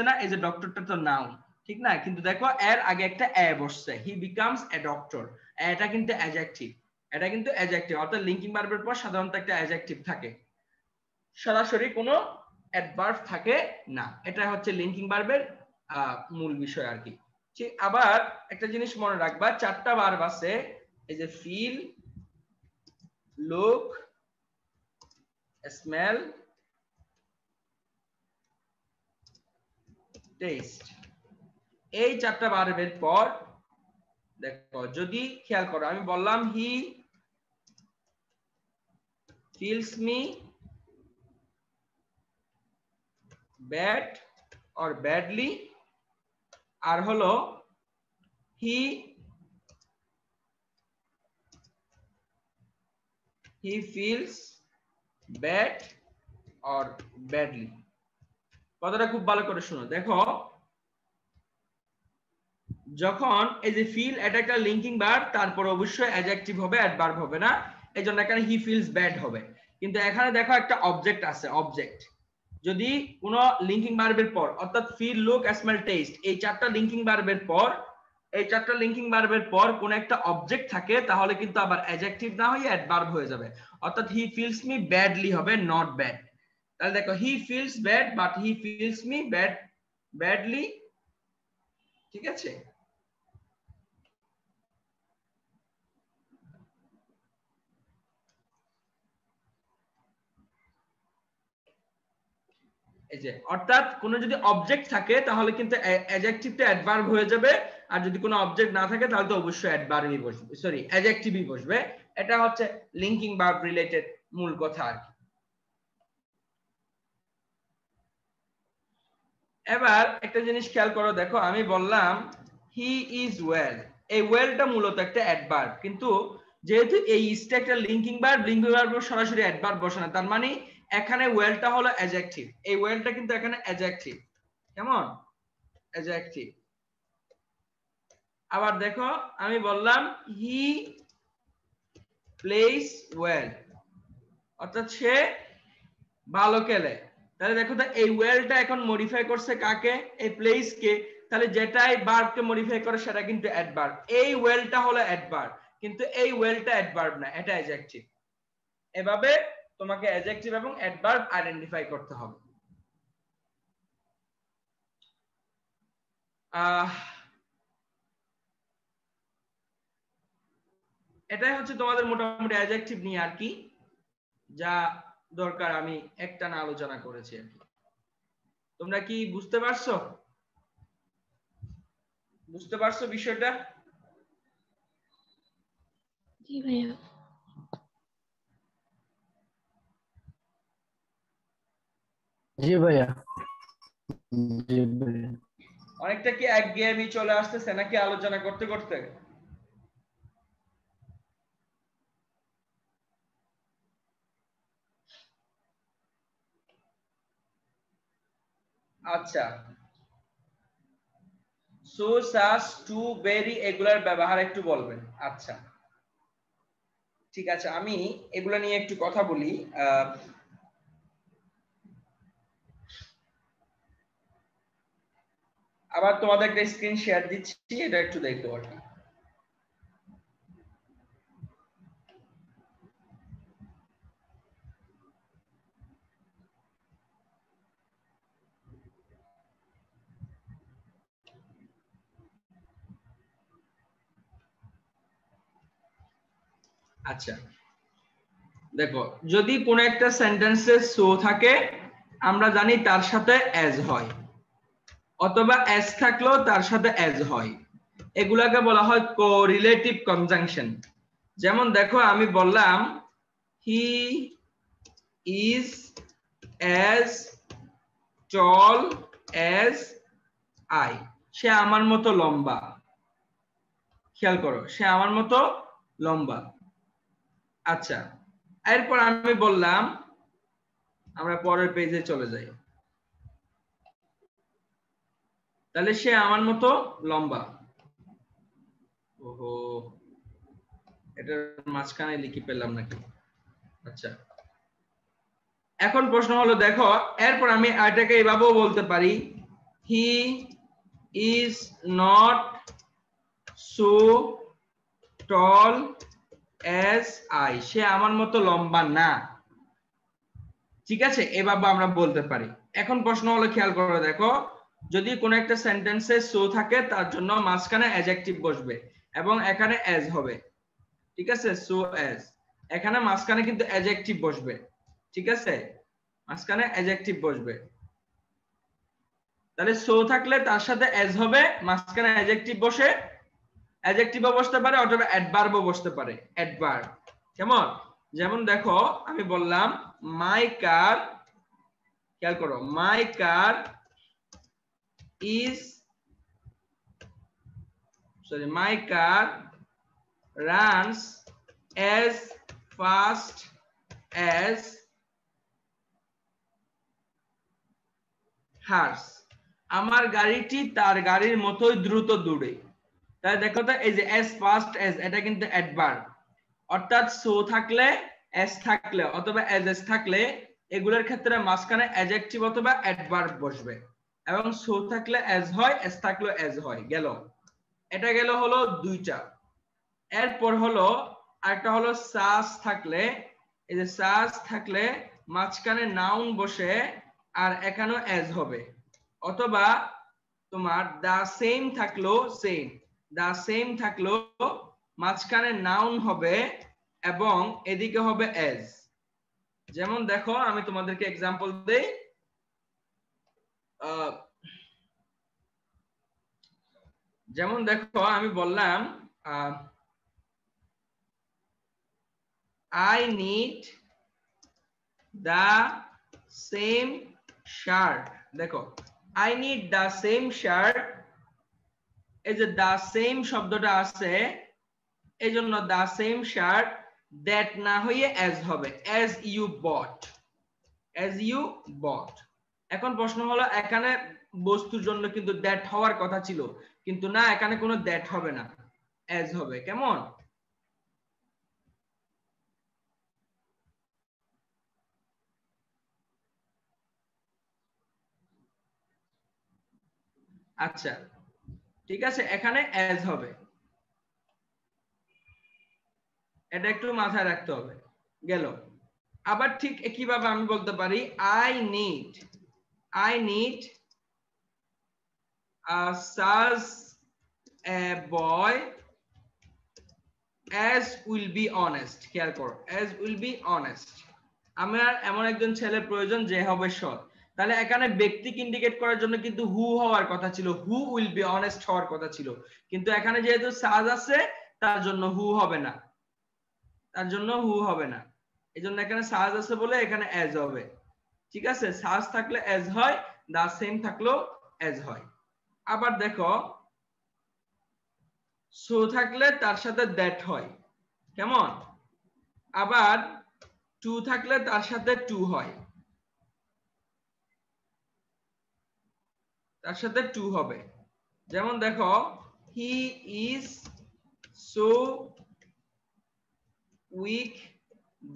না, এই যে ডক্টরটা তো নাউন, ঠিক না, কিন্তু দেখো এর আগে একটা এ বসছে, হি বিকামস এ ডক্টর, এটা কিন্তু অ্যাডজেক্টিভ, এটা কিন্তু অ্যাডজেক্টিভ। অর্থাৎ লিঙ্কিং ভার্বের পর সাধারণত একটা অ্যাডজেক্টিভ থাকে, সরাসরি কোনো অ্যাডভার্ব থাকে না। এটা হচ্ছে লিঙ্কিং ভার্বের মূল বিষয় আর কি। ঠিক, আবার একটা জিনিস মনে রাখবা, চারটা ভার্ব আছে, এই যে ফিল, লুক, স্মেল, টেস্ট। এই চারটা ভার্বের পর দেখো, যদি খেয়াল করো আমি বললাম he feels me bad or badly, আর হলো he feels bad or badly. কথাটা খুব ভালো করে শুনো, দেখো যখন এই যে ফিল, এটা একটা লিঙ্কিং ভার্ব, তারপর অবশ্যই অ্যাডজেক্টিভ হবে, অ্যাডভার্ব হবে না, এই জন্য এখানে হি ফিলস ব্যাড হবে। কিন্তু এখানে দেখো একটা অবজেক্ট আছে, অবজেক্ট। যদি কোন লিঙ্কিং ভার্বের পর, অর্থাৎ ফিল, লুক, স্মেল, টেস্ট, এই চারটা লিঙ্কিং ভার্বের পর কোন একটা অবজেক্ট থাকে, তাহলে কিন্তু আবার অ্যাডজেক্টিভ না হয়ে অ্যাডভার্ব হয়ে যাবে। অর্থাৎ হি ফিলস মি ব্যাডলি হবে, নট ব্যাড। তাহলে দেখো হি feels bad but he feels me badly, ঠিক আছে। এই যে অর্থাৎ কোন যদি অবজেক্ট থাকে তাহলে কিন্তু অ্যাডজেক্টিভটা অ্যাডভার্ব হয়ে যাবে, আর যদি কোনো অবজেক্ট না থাকে তাহলে তো অবশ্যই অ্যাডভার্বই বসবে, সরি অ্যাডজেক্টিভই বসবে। এটা হচ্ছে লিঙ্কিং ভার্ব রিলেটেড মূল কথা আর কি। এবার একটা জিনিস খেয়াল করো, দেখো আমি বললাম হি ইজ ওয়েল, এই ওয়েলটা মূলত একটা অ্যাডভার্ব, কিন্তু যেহেতু এই ইজটা একটা লিঙ্কিং ভার্ব, লিঙ্কিং ভার্ব সরাসরি অ্যাডভার্ব বসে না, তার মানে এখানে ওয়েলটা হলো অ্যাডজেক্টিভ, এই ওয়েলটা কিন্তু এখানে অ্যাডজেক্টিভ, কেমন, অ্যাডজেক্টিভ। আবার দেখো আমি বললাম হি প্লেস ওয়েল, অর্থাৎ সে ভালো খেলে। তাহলে দেখো তো এই ওয়েলটা এখন মডিফাই করছে কাকে, এই প্লেস কে। তাহলে যেটাই ভার্বকে মডিফাই করে সেটা কিন্তু অ্যাডভার্ব। এই ওয়েলটা হলো অ্যাডভার্ব, কিন্তু এই ওয়েলটা অ্যাডভার্ব না, এটা অ্যাডজেক্টিভ। এভাবে তোমাকে অ্যাডজেক্টিভ এবং অ্যাডভার্ব আইডেন্টিফাই করতে হবে। এটাই হচ্ছে তোমাদের মোটামুটি অ্যাডজেক্টিভ নিয়ে আর কি, যা দরকার আমি একটা না আলোচনা করেছি আর কি। তোমরা কি বুঝতে পারছো? বুঝতে পারছো বিষয়টা? জি ভাইয়া। জি ভাইয়া। জি ভাইয়া। অনেকটা কি একঘেয়েমি চলে আসতেছে নাকি আলোচনা করতে করতে? আচ্ছা, সো সাস টু ভেরি এগুলার ব্যবহার একটু বলবেন। আচ্ছা ঠিক আছে, আমি এগুলা নিয়ে একটু কথা বলি। আবার তোমাদের একটা স্ক্রিন শেয়ার দিচ্ছি, এটা একটু দেখতে পারবে। আচ্ছা দেখো, যদি কোনো একটা সেন্টেন্সে সো থাকে আমরা জানি তার সাথে অ্যাজ হয়, অথবা অ্যাজ থাকলেও তার সাথে অ্যাজ হয়। এগুলাকে বলা হয় কোরিলেটিভ কনজাংশন। যেমন দেখো আমি বললাম he is as tall as I, সে আমার মতো লম্বা। খেয়াল করো, সে আমার মতো লম্বা। আচ্ছা, এরপর আমি বললাম, আমরা পরের পেজে চলে যাই, তাহলে সে আমার মতো লম্বা। ওহো, এটার মাঝখানে লিখে পেলাম নাকি? আচ্ছা, এখন প্রশ্ন হলো দেখো, এরপর আমি এটাকে এইভাবেও বলতে পারি, he is not so tall as I, সে আমার মতো লম্বা না। ঠিক আছে, এভাবে আমরা বলতে পারি। এখন প্রশ্ন হলো, খেয়াল করে দেখো, যদি কোনো একটা সেন্টেন্সে সো থাকে তার জন্য মাঝখানে অ্যাডজেক্টিভ বসবে এবং এখানে অ্যাজ হবে। ঠিক আছে, সো অ্যাজ, এখানে মাঝখানে কিন্তু অ্যাডজেক্টিভ বসবে। ঠিক আছে, মাঝখানে অ্যাডজেক্টিভ বসবে। তাহলে সো থাকলে তার সাথে অ্যাজ হবে, মাঝখানে অ্যাডজেক্টিভ বসে, অ্যাডজেক্টিভও বসতে পারে অথবা অ্যাডভার্বও বসতে পারে। অ্যাডভার্ব কেমন? যেমন দেখো আমি বললাম মাই কার, খেয়াল করো, my car is my car runs as fast as hers, আমার গাড়িটি তার গাড়ির মতোই দ্রুত দৌড়ে। তাহলে দেখো তো, এই যে as fast as, এটা কিন্তু অ্যাডভার্ব, অর্থাৎ সো থাকলে, as থাকলে অথবা as থাকলে এগুলোর ক্ষেত্রে মাঝখানে অ্যাডজেক্টিভ অথবা অ্যাডভার্ব বসবে, এবং সো থাকলে as হয়, as থাকলে as হয়। গেল, এটা গেল হলো দুইটা। এরপর হলো আরেকটা হলো সাস থাকলে, এই যে সাস থাকলে মাঝখানে নাউন বসে আর এখানেও অ্যাজ হবে, অথবা তোমার দা সেম থাকলো, সেম, দা সেম থাকলো মাঝখানে নাউন হবে এবং এদিকে হবে অ্যাজ। যেমন দেখো আমি তোমাদেরকে এক্সাম্পল দেই, যেমন দেখো আমি বললাম I need the same shirt, দেখো I need the same shirt, এই যে the same শব্দটা আছে এই জন্য the same shirt, that না হয়ে as হবে, as you bought, as you bought। এখন প্রশ্ন হলো, এখানে বস্তুর জন্য কিন্তু that হওয়ার কথা ছিল, কিন্তু না, এখানে কোনো that হবে না, as হবে। কেমন? আচ্ছা ঠিক আছে, এখানে as হবে, এটা একটু মাথায় রাখতে হবে। গেল, আবার ঠিক একইভাবে আমি বলতে পারি I need such a boy as will be honest, খেয়াল করো, as will be honest, আমার এমন একজন ছেলে প্রয়োজন যে হবে সৎ। তাহলে এখানে ব্যক্তিকে ইন্ডিকেট করার জন্য কিন্তু হু হওয়ার কথা ছিল, হু উইল বি অনেস্ট হওয়ার কথা ছিল, কিন্তু এখানে যেহেতু সাজ আছে তার জন্য হু হবে না, তার জন্য হু হবে না, এই জন্য এখানে সাজ আছে বলে এখানে অ্যাজ হবে। ঠিক আছে, সাজ থাকলে অ্যাজ হয়, দা সেম থাকলেও অ্যাজ হয়। আবার দেখো সো থাকলে তার সাথে দ্যাট হয়, কেমন? আবার টু থাকলে তার সাথে টু হয়, তার সাথে টু হবে। যেমন দেখো he is so weak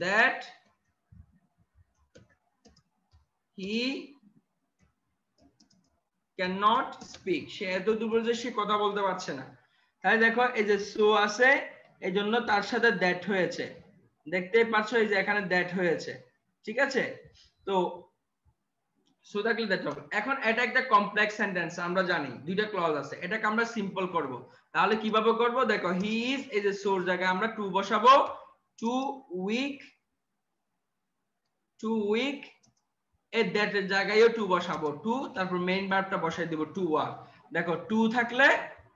that he can not speak, সে এত দুর্বল যে সে কথা বলতে পারছে না। তাই দেখো এই যে সো আছে এই জন্য তার সাথে দ্যাট হয়েছে, দেখতেই পাচ্ছ এই যে এখানে দ্যাট হয়েছে। ঠিক আছে, তো সো থাকলে দ্যাট হবে। এখন এটা একটা কমপ্লেক্স সেন্টেন্স, আমরা জানি দুইটা ক্লজ আছে, এটাকে আমরা সিম্পল করব। তাহলে কিভাবে করব? দেখো হি ইজ, এই যে সোর জায়গায় আমরা টু বসাবো, টু উইক, টু উইক, এই দ্যাট এর জায়গায়ও টু বসাবো, টু, তারপর মেইন ভার্বটা বসাই দেব টু ওয়ার। দেখো টু থাকলে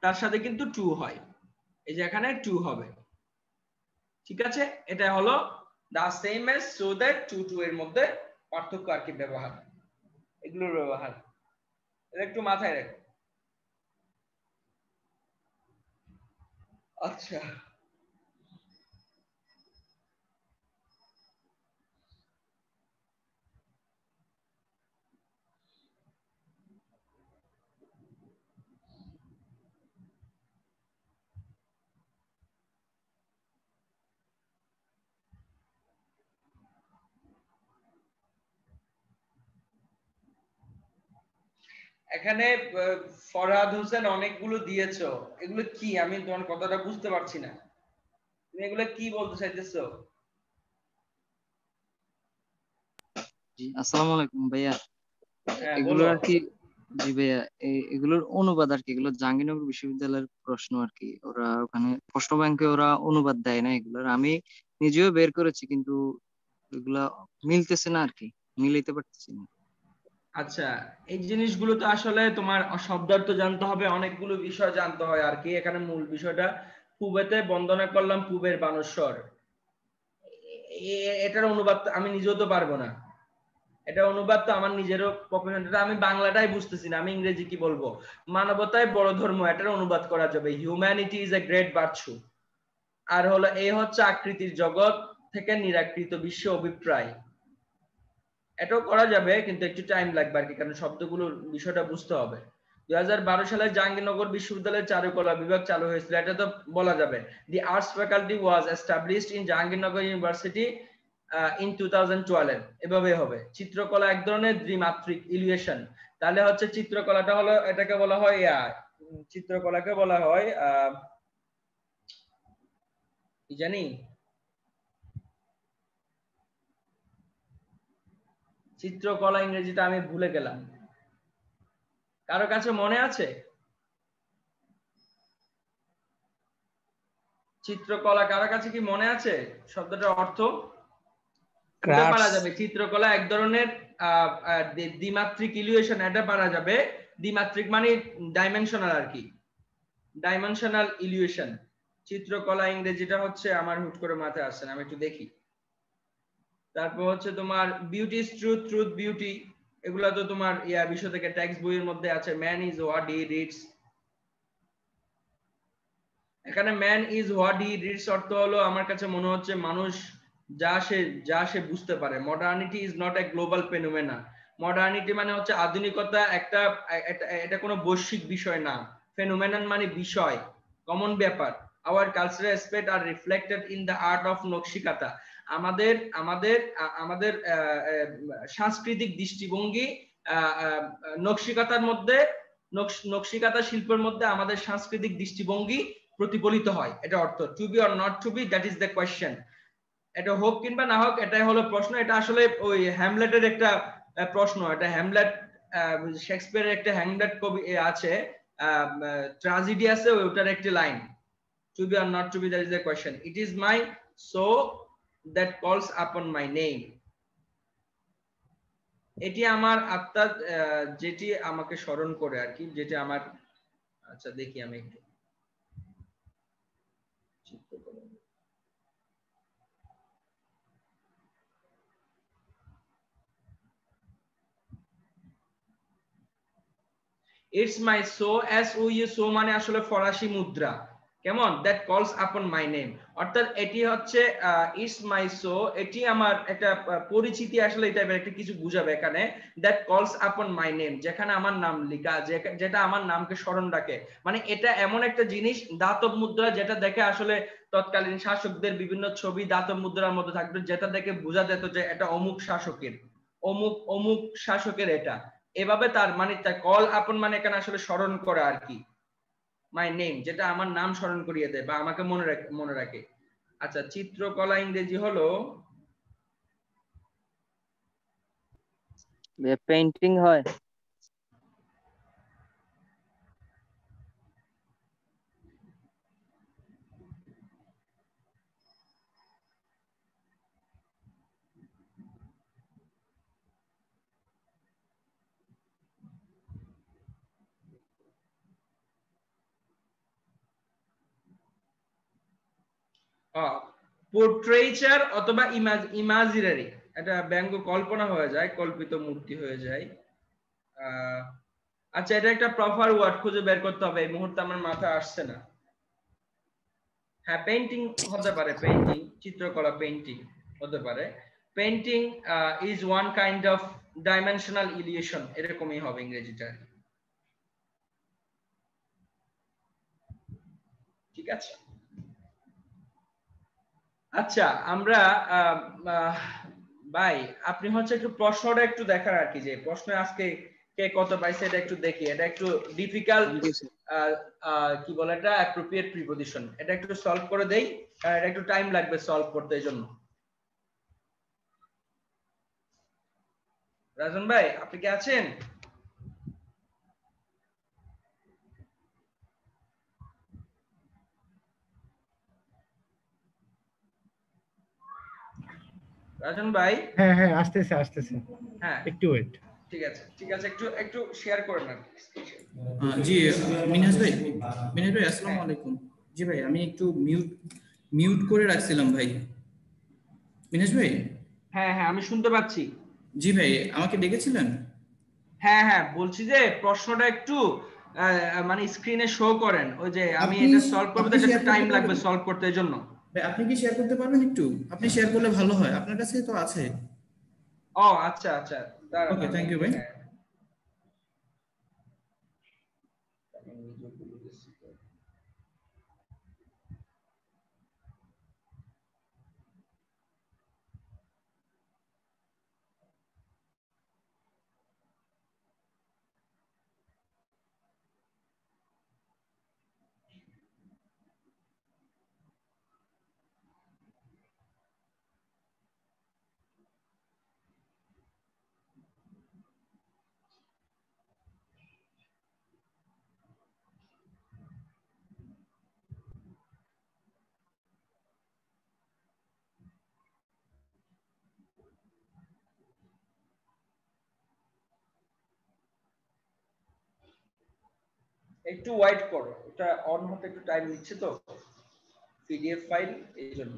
তার সাথে কিন্তু টু হয়, এই যে এখানে টু হবে। ঠিক আছে, এটা হলো the same as, so that, to too এর মধ্যে পার্থক্য আর কি, ব্যবহার, এগুলোর ব্যবহার, এটা একটু মাথায় রাখো। আচ্ছা, এখানে ফরহাদ হোসেন অনেকগুলো দিয়েছো, এগুলো কি? আমি তোমার কথাটা বুঝতে পারছি না, তুমি এগুলো কি বলতে চাইতেছো? জি আসসালামু আলাইকুম ভাইয়া। হ্যাঁ এগুলো বলো। আর কি, জি ভাইয়া, এগুলোর অনুবাদ আর কি, এগুলো জাহাঙ্গীরনগর বিশ্ববিদ্যালয়ের প্রশ্ন আর কি, ওরা ওখানে প্রশ্ন ব্যাংকে ওরা অনুবাদ দেয় না এগুলোর, আমি নিজেও বের করেছি কিন্তু এগুলা মিলতেছে না আর কি, মিলাইতে পারতেছি না। আচ্ছা, এই জিনিসগুলো তো আসলে তোমার শব্দার্থ জানতে হবে, অনেকগুলো বিষয় জানতে হয় আর কি। এখানে মূল বিষয়টা পূবেতে বন্দনা করলাম পূবের বানস্বর, এটার অনুবাদ তো আমি নিজেও তো পারবো না, এটা অনুবাদ তো আমার নিজেরও পক্ষে, আমি বাংলাটাই বুঝতেছি না, আমি ইংরেজি কি বলবো? মানবতায় বড় ধর্ম, এটার অনুবাদ করা যাবে humanity is a great virtue. আর হলো এই হচ্ছে আকৃতির জগৎ থেকে নিরাকৃত বিশ্ব অভিপ্রায়, এটাও করা যাবে কিন্তু একটু টাইম লাগবে আর কি, কারণ শব্দগুলোর বিষয়টা বুঝতে হবে। 2012 সালে জাহাঙ্গীরনগর বিশ্ববিদ্যালয়ের চারুকলা বিভাগ চালু হয়েছিল, এটা তো বলা যাবে। The arts faculty was established in Jahangirnagar University in 2012, এভাবে হবে। চিত্রকলা এক ধরনের দ্বিমাত্রিক ইলিউশন, তাহলে হচ্ছে চিত্রকলাটা হলো, এটাকে বলা হয় চিত্রকলাকে বলা হয় কি জানি, চিত্রকলা ইংরেজিটা আমি ভুলে গেলাম, কারো কাছে মনে আছে? চিত্রকলা কারো কাছে কি মনে আছে শব্দটার অর্থ? এটা পারা ক্রাফটস। যাবে, চিত্রকলা এক ধরনের দ্বিমাত্রিক ইলিউশন, এটা পারা যাবে। দ্বিমাত্রিক মানে ডাইমেনশনাল আর কি, ডাইমেনশনাল ইলিউশন। চিত্রকলা ইংরেজিটা হচ্ছে আমার হুট করে মাথায় আসছে না, আমি একটু দেখি। তারপর হচ্ছে তোমার beauty is truth, truth beauty, এগুলা তো তোমার বিষয় থেকে টেক্সট বইয়ের মধ্যে আছে। Man is what he reads, এখানে man is what he reads অর্থ হলো আমার কাছে মনে হচ্ছে মানুষ যা সে বুঝতে পারে। Modernity is not a global phenomena, modernity মানে হচ্ছে আধুনিকতা, এটা কোনো বৈশ্বিক বিষয় না। ফেনোমেনন মানে বিষয়, কমন ব্যাপার। Our cultural aspect are reflected in the art of Nakshikantha, আমাদের আমাদের আমাদের সাংস্কৃতিক দৃষ্টিভঙ্গি নকশিকাতার মধ্যে, নকশিকাতা শিল্পের মধ্যে আমাদের সাংস্কৃতিক দৃষ্টিভঙ্গি প্রতিফলিত হয়, এটা অর্থ। To be or not to be, that is the question. এটা হোক কিংবা না হোক, এটাই হলো প্রশ্ন। এটা আসলে ওই হ্যামলেটের একটা প্রশ্ন, এটা হ্যামলেট, শেক্সপিয়ারের একটা হ্যামলেট কবি আছে, ট্র্যাজেডি আছে, ওটার একটা line, to be or not to be, that is the question. It is my soul that calls upon my name. এটি আমার আত্মা, যেটি আমাকে স্মরণ করে আর কি, যেটি আমার, আচ্ছা দেখি আমি একটু চিত্রকলা। It's my soul, S O U, soul মানে আসলে ফরাসি মুদ্রা, কেমন, that calls upon my name, অর্থাৎ এটি হচ্ছে ইটস মাই সো, এটি আমার একটা পরিচিতি, আসলে এই টাইপের একটা কিছু বুঝাবে এখানে, that calls upon my name, যেখানে আমার নাম লেখা, যেটা আমার নামকে স্মরণ রাখে। মানে এটা এমন একটা জিনিস, দাতব মুদ্রা, যেটা দেখে আসলে তৎকালীন শাসকদের বিভিন্ন ছবি দাতব মুদ্রার মধ্যে থাকতো, যেটা দেখে বোঝা যেত যে এটা অমুক শাসকের, অমুক অমুক শাসকের এটা। এভাবে তার মানে তার কল আপন মানে এখানে আসলে স্মরণ করা আর কি, মাই নেম, যেটা আমার নাম স্মরণ করিয়ে দেয় বা আমাকে মনে রাখে। আচ্ছা, চিত্রকলা ইংরেজি হলো পেইন্টিং হয়। পোর্ট্রেচার অথবা ইমাজিনারি, এটা ব্যঙ্গ কল্পনা হয়ে যায়, কল্পিত মূর্তি হয়ে যায়। আচ্ছা, এটা একটা প্রপার ওয়ার্ড খুঁজে বের করতে হবে, এই মুহূর্তে আমার মাথায় আসছে না। হ্যাঁ, পেইন্টিং হতে পারে, পেইন্টিং, চিত্রকলা, পেইন্টিং হতে পারে। Painting is one kind of dimensional illusion, এরকমই হবে ইংরেজিটা। ঠিক আছে। আচ্ছা, আমরা ভাই, আপনি হচ্ছে একটু প্রশ্নটা একটু দেখার আর কি, যে প্রশ্ন আজকে কে কত পাইছে এটা একটু দেখি। এটা একটু ডিফিকাল্ট, কি বলে এটা, অ্যাপ্রোপ্রিয়েট প্রিপজিশন, এটা একটু সলভ করে দেই, এটা একটু টাইম লাগবে সলভ করতে, এই জন্য। রাজন ভাই, আপনি কি আছেন? রাজন ভাই? হ্যাঁ হ্যাঁ, আসতেছে আসতেছে, হ্যাঁ, একটু ওয়েট। ঠিক আছে ঠিক আছে, একটু একটু শেয়ার করেন না। জি মিনহাজ ভাই, মিনহাজ ভাই হ্যাঁ আসসালামু আলাইকুম। জি ভাই, আমি একটু মিউট মিউট করে রাখছিলাম ভাই। মিনহাজ ভাই। হ্যাঁ হ্যাঁ, আমি শুনতে পাচ্ছি। জি ভাই, আমাকে ডেকেছিলেন? হ্যাঁ হ্যাঁ, বলছি যে প্রশ্নটা একটু মানে স্ক্রিনে শো করেন, ওই যে আমি আপনি এটা সলভ করবো তো, আপনি এটা শেয়ার একটু টাইম করতে লাগবে পারবেন? সলভ করতে, এই জন্য। ভাই আপনি কি শেয়ার করতে পারবেন একটু? আপনি শেয়ার করলে ভালো হয়, আপনার কাছে তো আছে। ও আচ্ছা আচ্ছা, দাঁড়ান ওকে, আমি থ্যাংক ইউ একটু, ভাই। হ্যাঁ। একটু ওয়েট করো, এটা অন হতে একটু টাইম নিচ্ছে তো, পিডিএফ ফাইল, এই জন্য।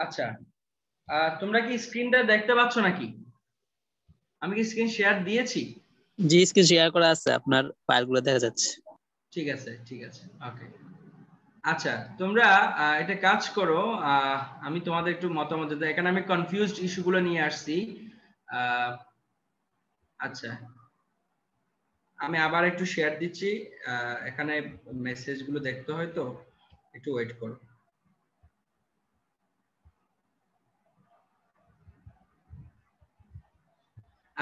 আচ্ছা, তোমরা কি স্ক্রিনটা দেখতে পাচ্ছ নাকি? আমি কি স্ক্রিন শেয়ার দিয়েছি? জি, স্ক্রিন শেয়ার করা আছে, আপনার ফাইলগুলো দেখা যাচ্ছে। ঠিক আছে, ঠিক আছে, ওকে। আচ্ছা, তোমরা এটা কাজ করো, আমি তোমাদের একটু মতামত দিতে, এখানে আমি কনফিউজড ইস্যুগুলো নিয়ে আসছি। আচ্ছা, আমি আবার একটু শেয়ার দিচ্ছি, এখানে মেসেজগুলো দেখতে হয় তো, একটু ওয়েট করো।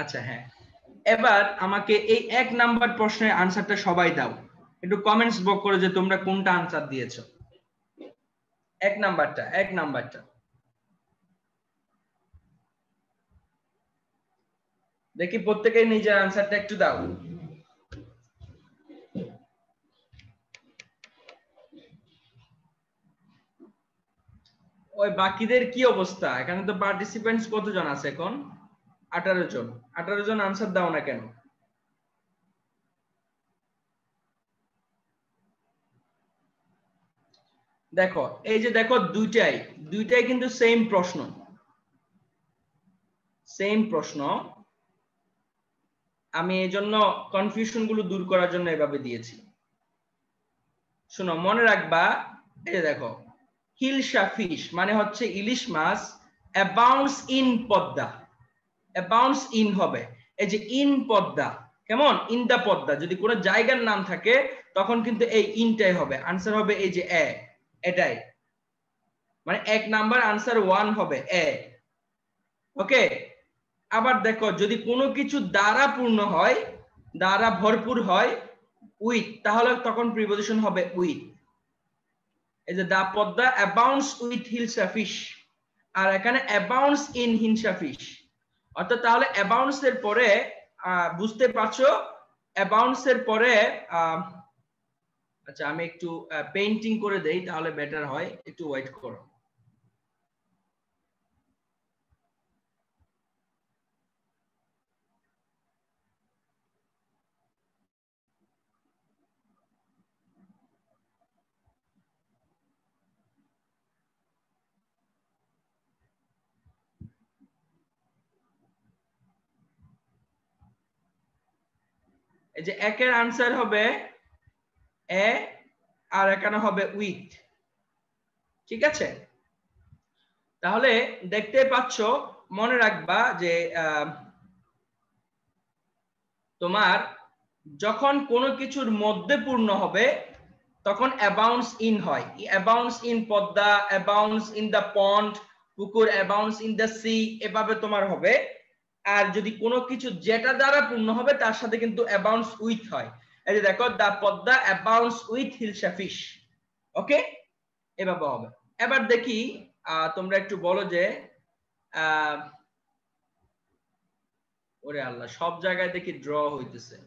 আচ্ছা, হ্যাঁ, এবার আমাকে এই 1 নাম্বার প্রশ্নের আনসারটা সবাই দাও, একটু কমেন্টস বক্স করে যে তোমরা কোনটা আনসার দিয়েছো। 1 নাম্বারটা দেখি, প্রত্যেকেই নিজের আনসারটা একটু দাও। ওই বাকিদের কি অবস্থা? এখানে তো পার্টিসিপেন্টস কতজন আছে এখন? 18 জন। 18 জন আনসার দাও না কেন? দেখো, এই যে দেখো, দুইটাই কিন্তু সেম প্রশ্ন। আমি এই জন্য কনফিউশন গুলো দূর করার জন্য এভাবে দিয়েছি। শোনো, মনে রাখবা, এই যে দেখো, হিলসা ফিশ মানে হচ্ছে ইলিশ মাছ, abounds in Padma, abounds in হবে, এই যে ইন পদ্মা, কেমন? ইন দা পদ্মা, যদি কোনো জায়গার নাম থাকে তখন কিন্তু এই ইনটাই হবে, আনসার হবে এই যে এটাই, মানে 1 নাম্বার আনসার 1 হবে এ। ওকে, আবার দেখো, যদি কোনো কিছু দ্বারা পূর্ণ হয়, দ্বারা ভরপুর হয়, উইথ, তাহলে তখন প্রিপজিশন হবে উইথ। এই যে the Padma abounds with hilsa fish, আর এখানে অ্যাবাউন্ডস ইন হিলসা ফিশ, অর্থাৎ তাহলে অ্যাবাউন্ডস এর পরে বুঝতে পারছো, অ্যাবাউন্ডস এর পরে আচ্ছা, আমি একটু পেইন্টিং করে দেই, তাহলে বেটার হয়, একটু ওয়েট করো। এই যে 1 এর আনসার হবে এ, আর এখানে হবে উইথ, ঠিক আছে? তাহলে দেখতে পাচ্ছ, মনে রাখবা যে তোমার যখন কোনো কিছুর মধ্যে পূর্ণ হবে তখন অ্যাবাউন্ডস ইন হয়, abounds in Padma, abounds in the pond, পুকুর, অ্যাবাউন্ডস ইন দা সি, এভাবে তোমার হবে। আর যদি কোনো কিছু যেটা দ্বারা পূর্ণ হবে তার সাথে কিন্তু অ্যাবাউন্ডস উইথ হয়, এই যে দেখো, the Padma abounds with hilsa fish. Okay, এভাবে হবে। এবার দেখি, তোমরা একটু বলো যে ওরে আল্লাহ, সব জায়গায় দেখি ড্র হইতেছে।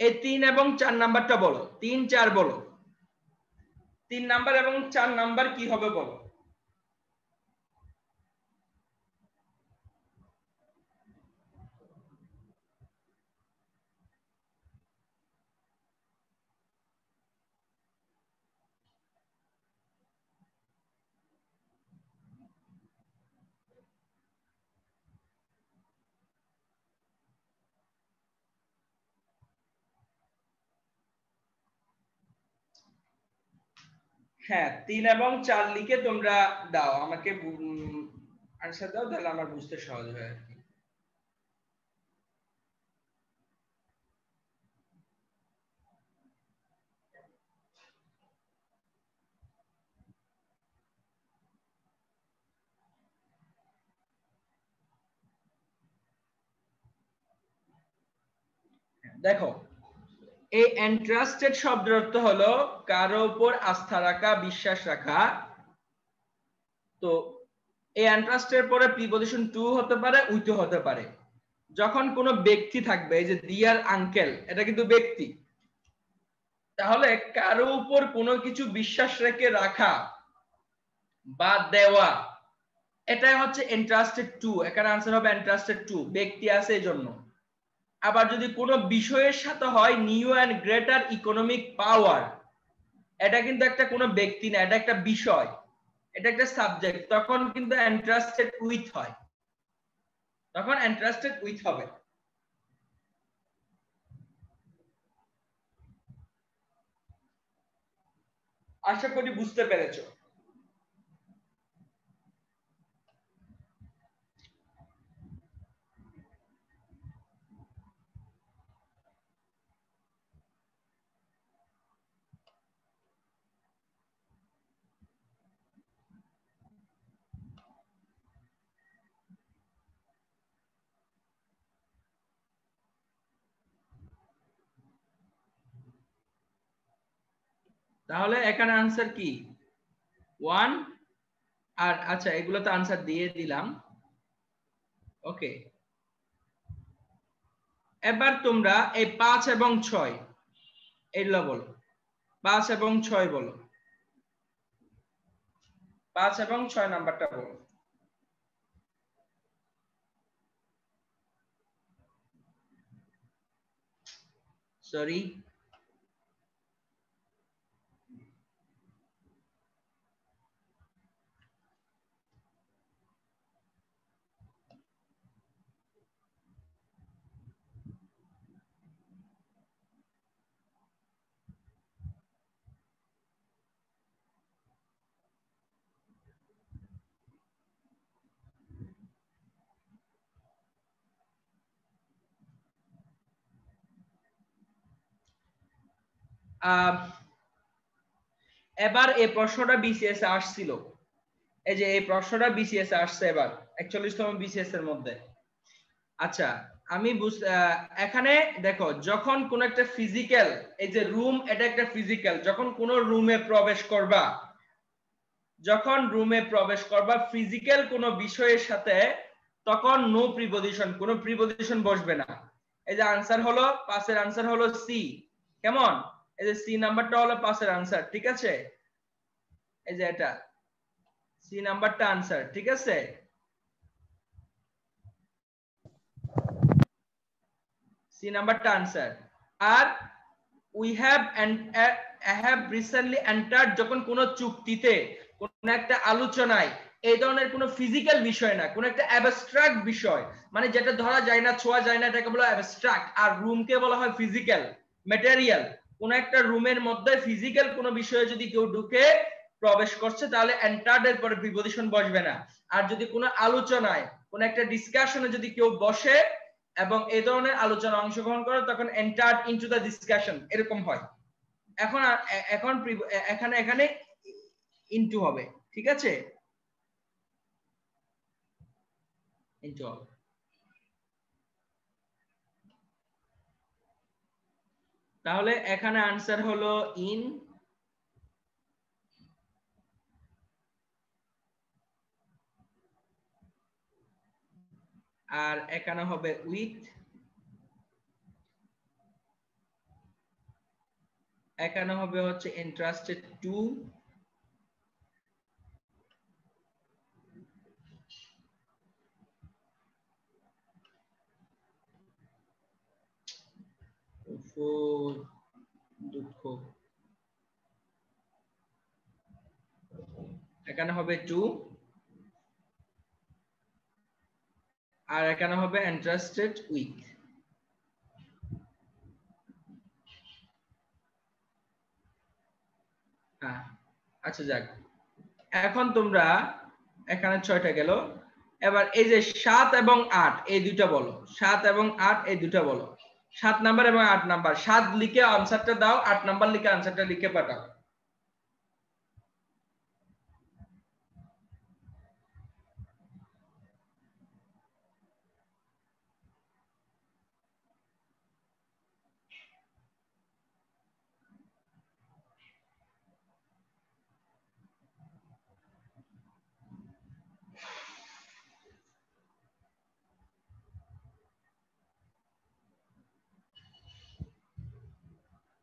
এই 3 এবং 4 নাম্বারটা বলো, 3 4 বলো, 3 নাম্বার এবং 4 নাম্বার কি হবে বলো। হ্যাঁ, 3 এবং 4 লিখে তোমরা দাও, আমাকে আনসার দাও, তাহলে আমার বুঝতে সহজ হয় আর কি। দেখো, এই এন্ট্রাস্টেড শব্দের অর্থ হলো কারো উপর আস্থা রাখা, বিশ্বাস রাখা। তো এই এন্ট্রাস্টের পরে প্রিপজিশন টু হতে পারে, উইথ হতে পারে। যখন কোনো ব্যক্তি থাকবে, এই যে ডিয়ার আঙ্কেল, এটা কিন্তু ব্যক্তি, তাহলে কারো উপর কোনো কিছু বিশ্বাস রেখে রাখা বা দেওয়া, এটাই হচ্ছে এন্ট্রাস্টেড টু, এখানে আনসার হবে এন্ট্রাস্টেড টু, ব্যক্তি আছে এই জন্য। আবার যদি কোনো বিষয়ের সাথে হয় নিউ অ্যান্ড গ্রেটার ইকোনমিক পাওয়ার, এটা কিন্তু একটা কোনো ব্যক্তি না, এটা একটা বিষয়, এটা একটা সাবজেক্ট, তখন কিন্তু এন্ট্রাস্টেড উইথ হয়, তখন এন্ট্রাস্টেড উইথ হবে। আশা করি বুঝতে পেরেছো। তাহলে এখানে আনসার কি 1 আর আচ্ছা এগুলো তো আনসার দিয়ে দিলাম। ওকে, এবার তোমরা এই 5 এবং 6 এগুলো বলো, 5 এবং 6 বলো, 5 এবং 6 নাম্বারটা বলো। সরি, এবার এই প্রশ্নটা বিসিএস এ আসছিল, এই যে এই প্রশ্নটা বিসিএস এ আসছে এবার 41তম বিসিএস এর মধ্যে। আচ্ছা আমি এখানে দেখো, যখন কোন একটা ফিজিক্যাল, এই যে রুম, এটা একটা ফিজিক্যাল, যখন কোন রুমে প্রবেশ করবা, যখন রুমে প্রবেশ করবা ফিজিক্যাল কোন বিষয়ের সাথে, তখন নো প্রিপজিশন, কোন প্রিপজিশন বসবে না। এই যে আনসার হলো 5 এর আনসার হলো সি, কেমন? এই যে সি নাম্বারটা হলো 5 এর আনসার, ঠিক আছে? এই যে এটা সি নাম্বারটা আনসার, ঠিক আছে? সি নাম্বারটা আনসার। আর উই হ্যাভ রিসেন্টলি এন্টার্ড, যখন কোন চুক্তিতে, কোন একটা আলোচনায়, এই ধরনের কোন ফিজিক্যাল বিষয় না, কোন একটা অ্যাবস্ট্রাক্ট বিষয়, মানে যেটা ধরা যায় না, ছোঁয়া যায় না, এটাকে বলা হয় অ্যাবস্ট্রাক্ট। আর রুমকে বলা হয় ফিজিক্যাল, ম্যাটেরিয়াল। কোন একটা রুমের মধ্যে ফিজিক্যাল কোন বিষয়ে যদি কেউ ঢুকে প্রবেশ করছে, তাহলে এন্টার্ড এর পরে প্রিপজিশন বসবে না। আর যদি কোনো আলোচনায়, কোন একটা ডিসকাশনে যদি কেউ বসে এবং এই ধরনের আলোচনা অংশগ্রহণ করে, তখন এন্টার্ড ইনটু দ্য ডিসকাশন, এরকম হয়। এখন এখন এখানে এখানে ইনটু হবে, ঠিক আছে? ইনটু হবে। তাহলে এখানে আনসার হলো ইন, আর এখানে হবে উইথ, এখানে হবে হচ্ছে ইন্টারেস্টেড টু, দুঃখ, এখানে হবে টু, আর এখানে হবে ইন্টারেস্টেড উইথ। হ্যাঁ, আচ্ছা যাক, এখন তোমরা এখানে 6টা গেল। এবার এই যে 7 এবং 8 এই দুইটা বলো, 7 এবং 8 এই দুইটা বলো। 7 নাম্বার এবং 8 নাম্বার, 7 লিখে আনসারটা দাও, 8 নাম্বার লিখে আনসারটা লিখে পাঠাও।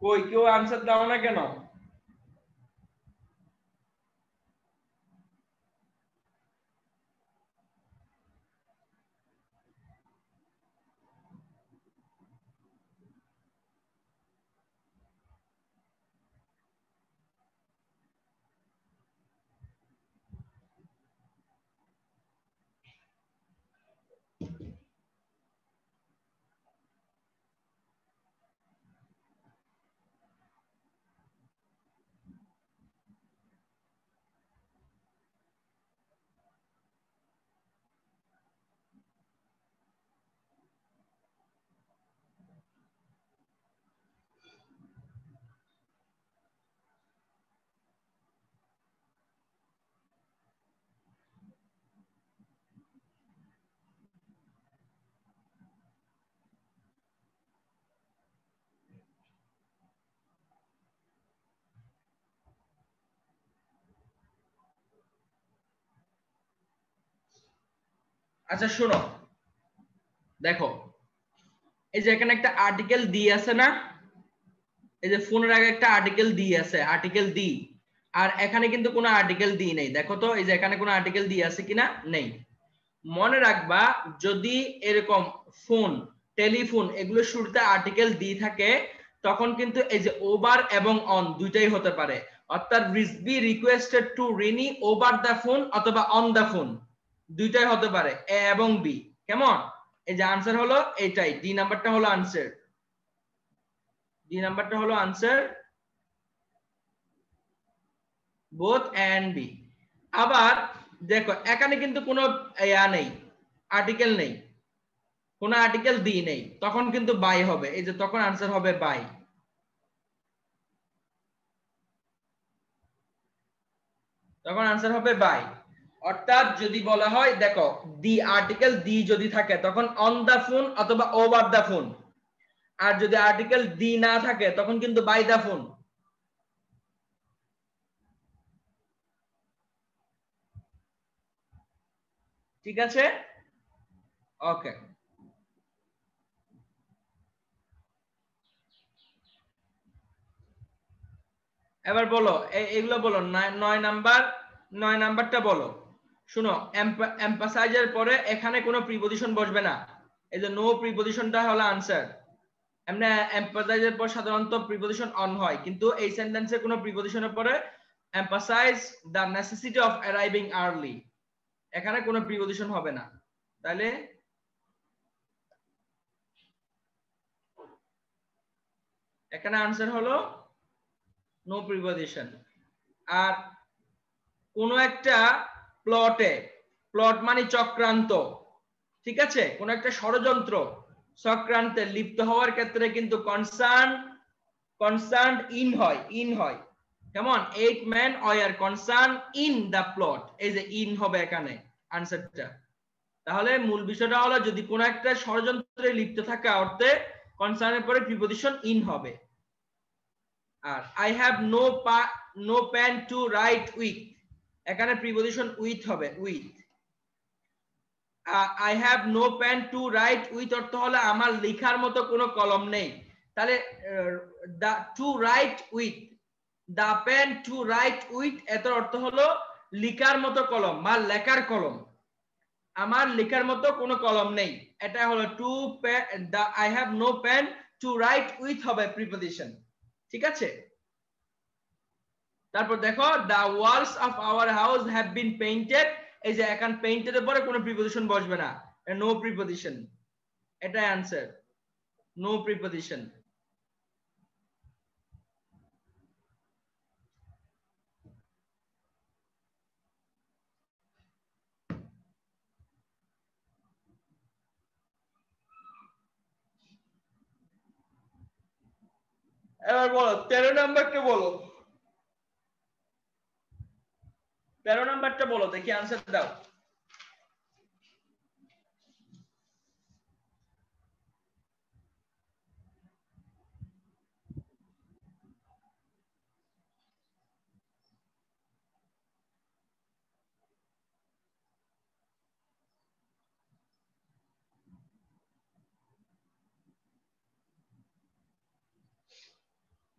কই কেউ আনসার দাও না কেন? আচ্ছা শোনো, দেখো এই যে এখানে একটা আর্টিকেল দি আছে না, এই যে ফোনের আগে একটা আর্টিকেল দি আছে, আর্টিকেল দি, আর এখানে কিন্তু কোনো আর্টিকেল দি নেই। দেখো তো এই যে এখানে কোনো আর্টিকেল দি আছে কিনা, নেই। মনে রাখবা যদি এরকম ফোন, টেলিফোন এগুলো শুরুতে আর্টিকেল দি থাকে তখন কিন্তু এই যে ওভার এবং অন দুইটাই হতে পারে। অর্থাৎ B requested to Rini over the phone অথবা অন দ্য ফোন, দুইটাই হতে পারে, এ এবং বি। কেমন? এই যে আনসার হলো এটাই, ডি নাম্বারটা হলো আনসার, ডি নাম্বারটা হলো answer, both A and B. আবার দেখো এখানে কিন্তু কোনো ইয়া নেই, আর্টিকেল নেই, কোনো আর্টিকেল দি নেই, তখন কিন্তু বাই হবে। এই যে তখন আনসার হবে বাই, তখন আনসার হবে বাই। অর্থাৎ যদি বলা হয় দেখো দি আর্টিকেল দি যদি থাকে তখন অন দা ফোন অথবা ওভার দা ফোন, আর যদি আর্টিকেল দি না থাকে তখন কিন্তু বাই দা ফোন। ঠিক আছে, ওকে। এবার বলো এগুলো বলো, 9 নাম্বার, 9 নাম্বারটা বলো। শুনো, এমফাসাইজের পরে এখানে কোনো প্রিপজিশন বসবে না, এই যে নো প্রিপজিশনটা হলো আনসার। এমনি এমফাসাইজের পর সাধারণত প্রিপজিশন অন হয়, কিন্তু এই সেন্টেন্সে কোনো প্রিপজিশনের পরে emphasize the necessity of arriving early, এখানে কোনো প্রিপজিশন হবে না। তাহলে এখানে আনসার হলো নো প্রিপজিশন। আর কোন একটা প্লটে, প্লট মানে চক্রান্ত, ঠিক আছে, কোন একটা ষড়যন্ত্র চক্রান্তে লিপ্ত হওয়ার ক্ষেত্রে কিন্তু কনসার্ন ইন হয়, ইন হয়। কেমন? 8 men were concerned in the plot, এই যে ইন হবে এখানে আনসারটা। তাহলে মূল বিষয়টা হলো যদি কোন একটা ষড়যন্ত্রে লিপ্ত থাকা অর্থে কনসার্নের পরে প্রিপজিশন ইন হবে। আর I have no pen to write with, এখানে প্রিপজিশন উইথ হবে, with. I have no pen to write with অর্থ হলো আমার লেখার মতো কোনো কলম নেই। তাহলে the to write with, the pen to write with এত অর্থ হলো লেখার মতো কলম বা লেখার কলম, আমার লেখার মতো কোনো কলম নেই। এটা হলো to the I have no pen to write with হবে প্রিপজিশন। ঠিক আছে, তারপর দেখো the walls of our house have been painted, এই যে এখন পেইন্টেড এর পরে কোনো প্রিপজিশন বসবে না, নো প্রিপজিশন, এটাই आंसर, নো প্রিপজিশন। এবার বলো 13 নাম্বারটা বলো, 13 নাম্বারটা বলো দেখি, आंसर দাও।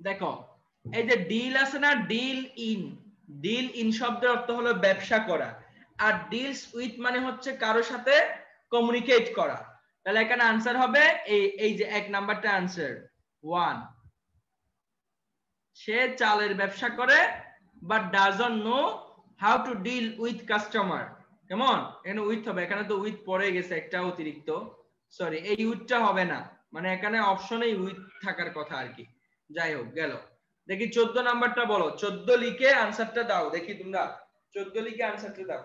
দেখো এই যে ডিল আছে না, ডিল ইন, ডিল ইন শব্দের অর্থ হলো ব্যবসা করা, আর ডিলস উইথ মানে হচ্ছে কারোর সাথে কমিউনিকেট করা। তাহলে এখানে आंसर হবে এই যে এক নাম্বারটা आंसर 1। সে চালের ব্যবসা করে but doesn't know how to deal with customer. কেমন? এখানে উইথ হবে, এখানে তো উইথ পড়ে গেছে একটা অতিরিক্ত, সরি এই উইথটা হবে না, মানে এখানে অপশনেই উইথ থাকার কথা আর কি। যাই হোক গেল। দেখি 14 নাম্বারটা বলো, 14 লিখে আনসারটা দাও দেখি, তোমরা 14 লিখে আনসারটা দাও।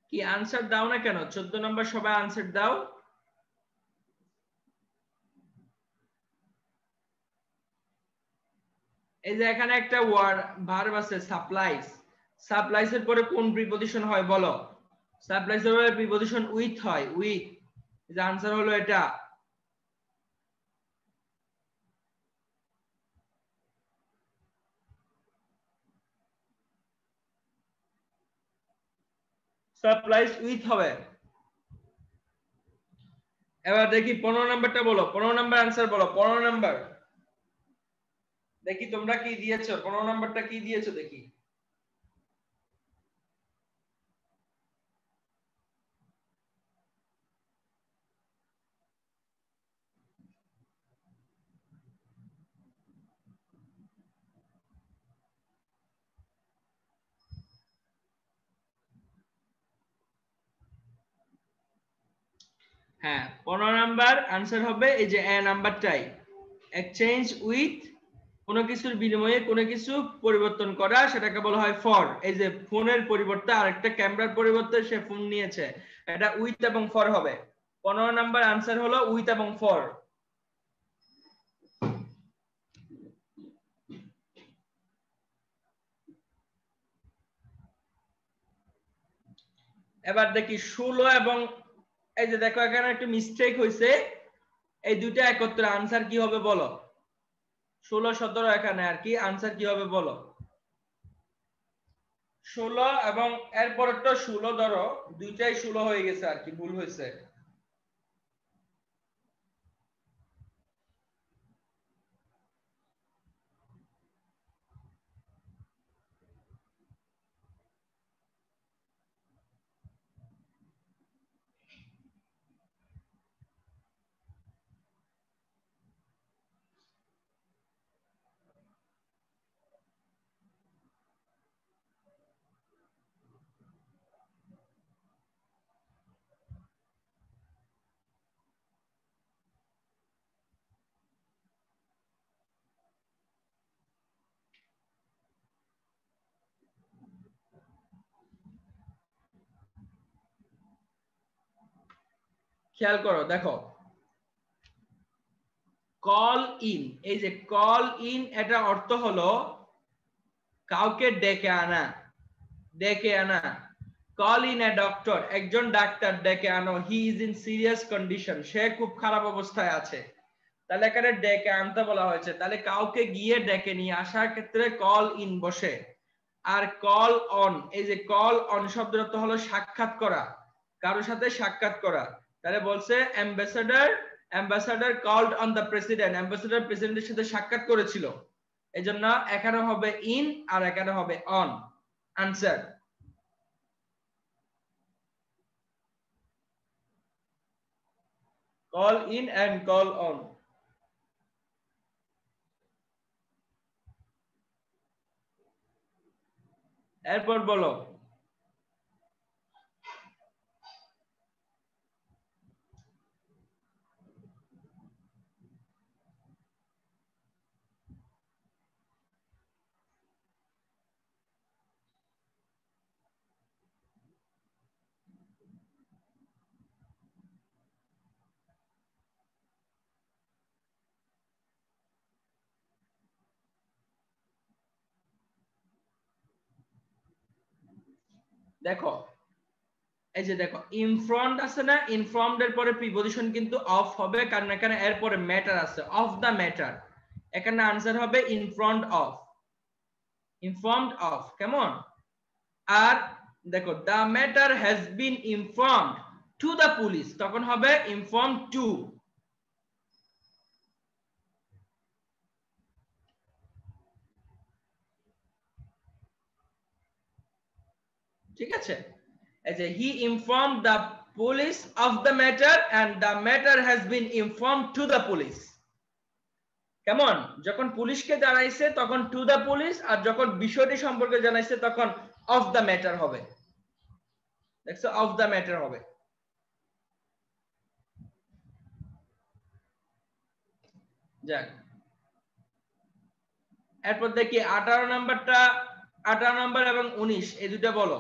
কি আনসার দাও না কেন? 14 নাম্বার সবাই আনসার দাও। এই যে এখানে একটা ওয়ার্ড ভার্ব আছে সাপ্লাইজ। সাপ্লাইজ এর পরে কোন প্রিপজিশন হয় বলো? সাপ্লাইজ এর পরে প্রিপজিশন উইথ হয়, উইথ। যে আনসার হলো এটা। সাপ্লাইজ উইথ হবে। এবার দেখি 15 নাম্বারটা বলো, 15 নাম্বার আনসার বলো, 15 নাম্বার। দেখি তোমরা কি দিয়েছো, 15 নাম্বারটা কি দিয়েছো দেখি। হ্যাঁ 15 নাম্বার আনসার হবে এই যে এ নাম্বারটাই, এক্সচেঞ্জ উইথ, কোনো কিছুর বিনিময়ে কোনো কিছু পরিবর্তন করা, সেটাকে বলা হয় ফর। এই যে ফোনের পরিবর্তে আরেকটা ক্যামেরার পরিবর্তে সে ফোন নিয়েছে, এটা উইথ এবং ফর হবে। 15 নাম্বার আনসার হলো উইথ এবং ফর। এবার দেখি 16 এবং এই যে দেখো এখানে একটা মিস্টেক হয়েছে, এই দুইটা একত্রে আনসার কি হবে বলো? 16 17 এখানে আর কি আনসার কি হবে বলো? 16 এবং এরপরটা 16 ধরো, দুইটাই 16 হয়ে গেছে আর কি, ভুল হয়েছে। খেয়াল করো দেখো, কল ইন, এই যে কল ইন এটা অর্থ হলো কাউকে ডেকে আনা, ডেকে আনা। কল ইন এ ডক্টর, একজন ডাক্তার ডেকে আনো, he is in serious condition, সে খুব খারাপ অবস্থায় আছে। তাহলে এখানে ডেকে আনতে বলা হয়েছে, তাহলে কাউকে গিয়ে ডেকে নিয়ে আসার ক্ষেত্রে কল ইন বসে। আর কল অন, এই যে কল অন শব্দের অর্থ হলো সাক্ষাৎ করা, কারোর সাথে সাক্ষাৎ করা। তাহলে বলছে ambassador called on the president, ambassador প্রেসিডেন্টের সাথে সাক্ষাৎ করেছিল। এজন্য এখানে হবে ইন আর এখানে হবে on. Answer call in and call on. এরপর বলো, দেখো এই যে দেখো ইনফ্রন্ট আছে না, ইনফ্রন্ট এর পরে প্রিপজিশন কিন্তু অফ হবে, কারণ এখানে এর পরে ম্যাটার আছে, অফ দা ম্যাটার। এখানে আনসার হবে ইনফ্রন্ট অফ, ইনফর্মড অফ। কেমন? আর দেখো the matter has been informed to the police, তখন হবে ইনফর্ম টু। ঠিক আছে, এই যে he informed the police of the matter and the matter has been informed to the police. কেমন? যখন পুলিশকে জানাইছে তখন টু দা পুলিশ, আর যখন বিষয়টি সম্পর্কে জানাইছে তখন অফ দা ম্যাটার হবে। দেখছো, অফ দা ম্যাটার হবে। যাক, এরপর দেখি 18 নাম্বারটা, 18 নাম্বার এবং 19 এই দুটো বলো।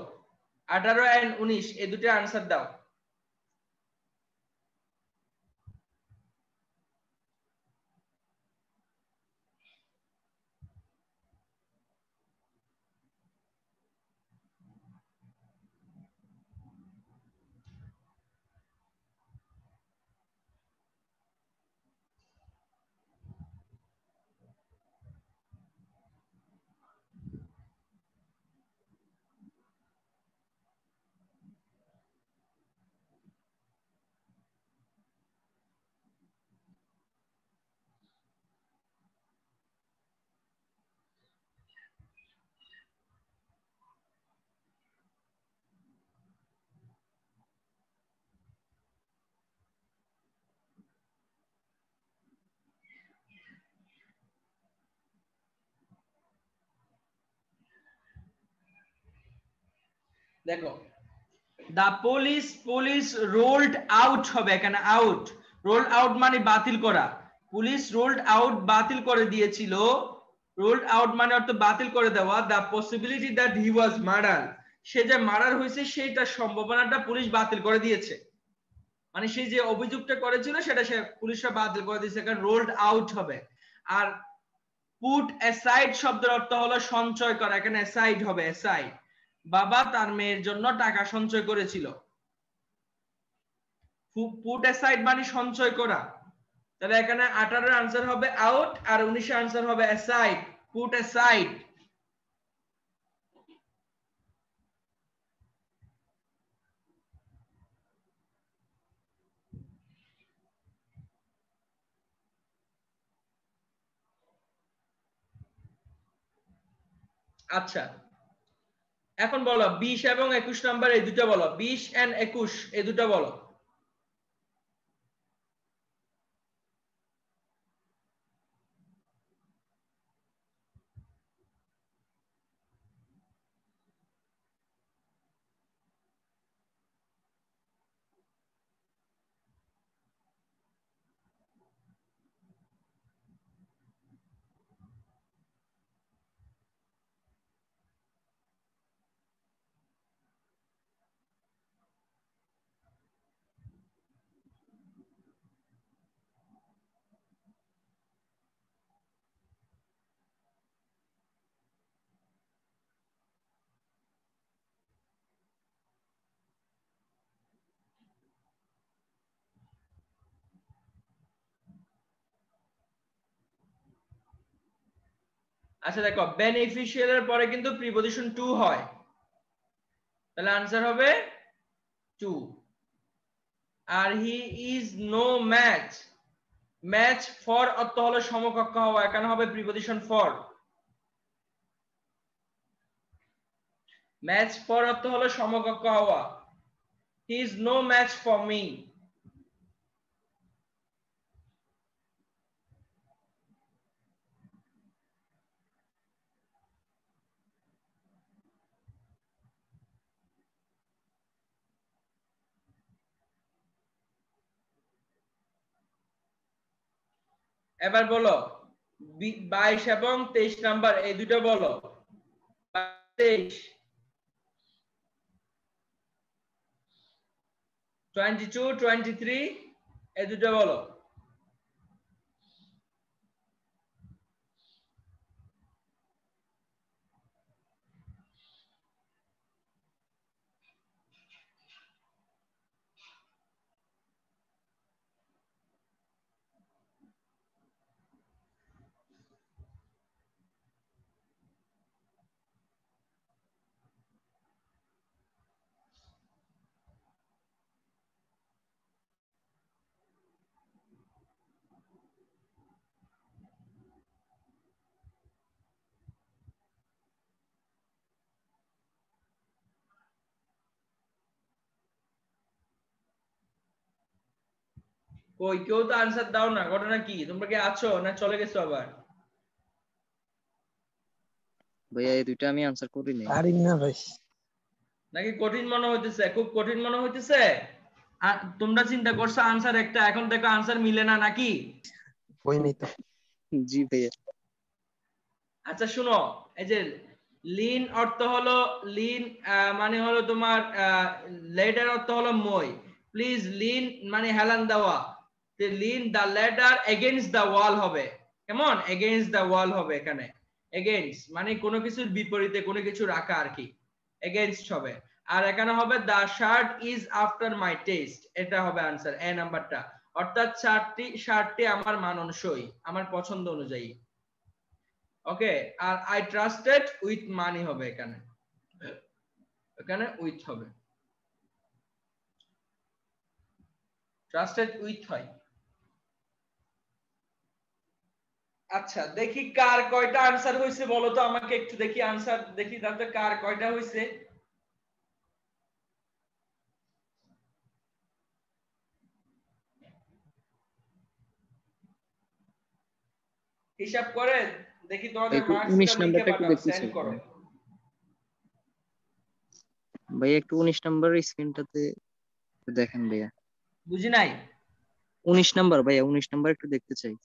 18 and 19 এই দুটো आंसर দাও। দেখো দা পুলিশ রোলড আউট হবে এখানে, আউট, রোলড আউট মানে বাতিল করা। পুলিশ রোলড আউট বাতিল করে দিয়েছিল, রোলড আউট মানে অর্থ বাতিল করে দেওয়া। The possibility that he was murder, সে যে মার্ডার হয়েছে সেইটা সম্ভাবনাটা পুলিশ বাতিল করে দিয়েছে, মানে সে যে অভিযোগটা করেছিল সেটা সে পুলিশরা বাতিল করে দিয়েছে, কারণ রোলড আউট হবে। আর পুট অ্যাসাইড শব্দের অর্থ হলো সঞ্চয় করা, এখানে অ্যাসাইড হবে, অ্যাসাইড। বাবা তার মেয়ের জন্য টাকা সঞ্চয় করেছিল, পুট অ্যাসাইড মানে সঞ্চয় করা। তাহলে এখানে 18 এর आंसर হবে আউট আর 19 এর आंसर হবে অ্যাসাইড, পুট অ্যাসাইড। আচ্ছা এখন বলো 20 এবং 21 নাম্বার এই দুটো বলো, 20 এন্ড 21 এই দুটো বলো। আচ্ছা দেখো বেনিফিশিয়াল এর পরে কিন্তু প্রিপজিশন টু হয়, তাহলে आंसर হবে টু। আর he is no match, match for অর্থ হলো সমকক্ষ হওয়া, এখানে হবে প্রিপজিশন ফর। ম্যাচ ফর অর্থ হলো সমকক্ষ হওয়া, he is no match for me. এবার বলো 22 এবং 23 নাম্বার এই দুটো বলো। 23 22 23 এই দুটো বলো। কই কেউ তো आंसर দাও না, ঘটনা কি? তোমরা কি আছো না চলে গেছো আবার? ভাইয়া এই দুইটা আমি আনসার করি নাই। পারি না ভাই। নাকি কঠিন মনে হইতেছে? খুব কঠিন মনে হইতেছে? আর তোমরা চিন্তা করছো आंसर একটা, এখন দেখো आंसर মিলে না নাকি? হই নাই তো। জি ভাইয়া। আচ্ছা শুনো, এই যে লিন অর্থ হলো লিন, মানে হলো তোমার লেডার অর্থ হলো মই। প্লিজ লিন মানে হেলান দেওয়া, লিন দা লেডার এগেইনস্ট দা ওয়াল হবে, কেমন? এগেইনস্ট দা ওয়াল হবে এখানে। এগেইনস্ট মানে কোনো কিছুর বিপরীতে কোনো কিছু রাখা আর কি, এগেইনস্ট হবে। আর এখানে হবে the shirt is after my test, এটা হবে আনসার এ নাম্বারটা। অর্থাৎ শার্টটি আমার মানানসই, আমার পছন্দ অনুযায়ী। ওকে, আর আই ট্রাস্টেড উইথ মানি হবে এখানে, এখানে উইথ হবে, ট্রাস্টেড উইথ হয়। আচ্ছা দেখি কার কয়টা আনসার হয়েছে বলো তো আমাকে একটু, দেখি আনসার দেখি তাতে কার কয়টা হয়েছে। হিসাব করে দেখি তোমাদের একটু মার্কসটা 19 লিখে নাম্বারটা একটু পাঠাও, দেখতে সেন্ড চাই করো। ভাইয়া, একটু 19 নাম্বারের স্ক্রিনটাতে দেখেন ভাইয়া। বুঝি নাই। 19 নাম্বার ভাইয়া, 19 নাম্বার একটু দেখতে চাই।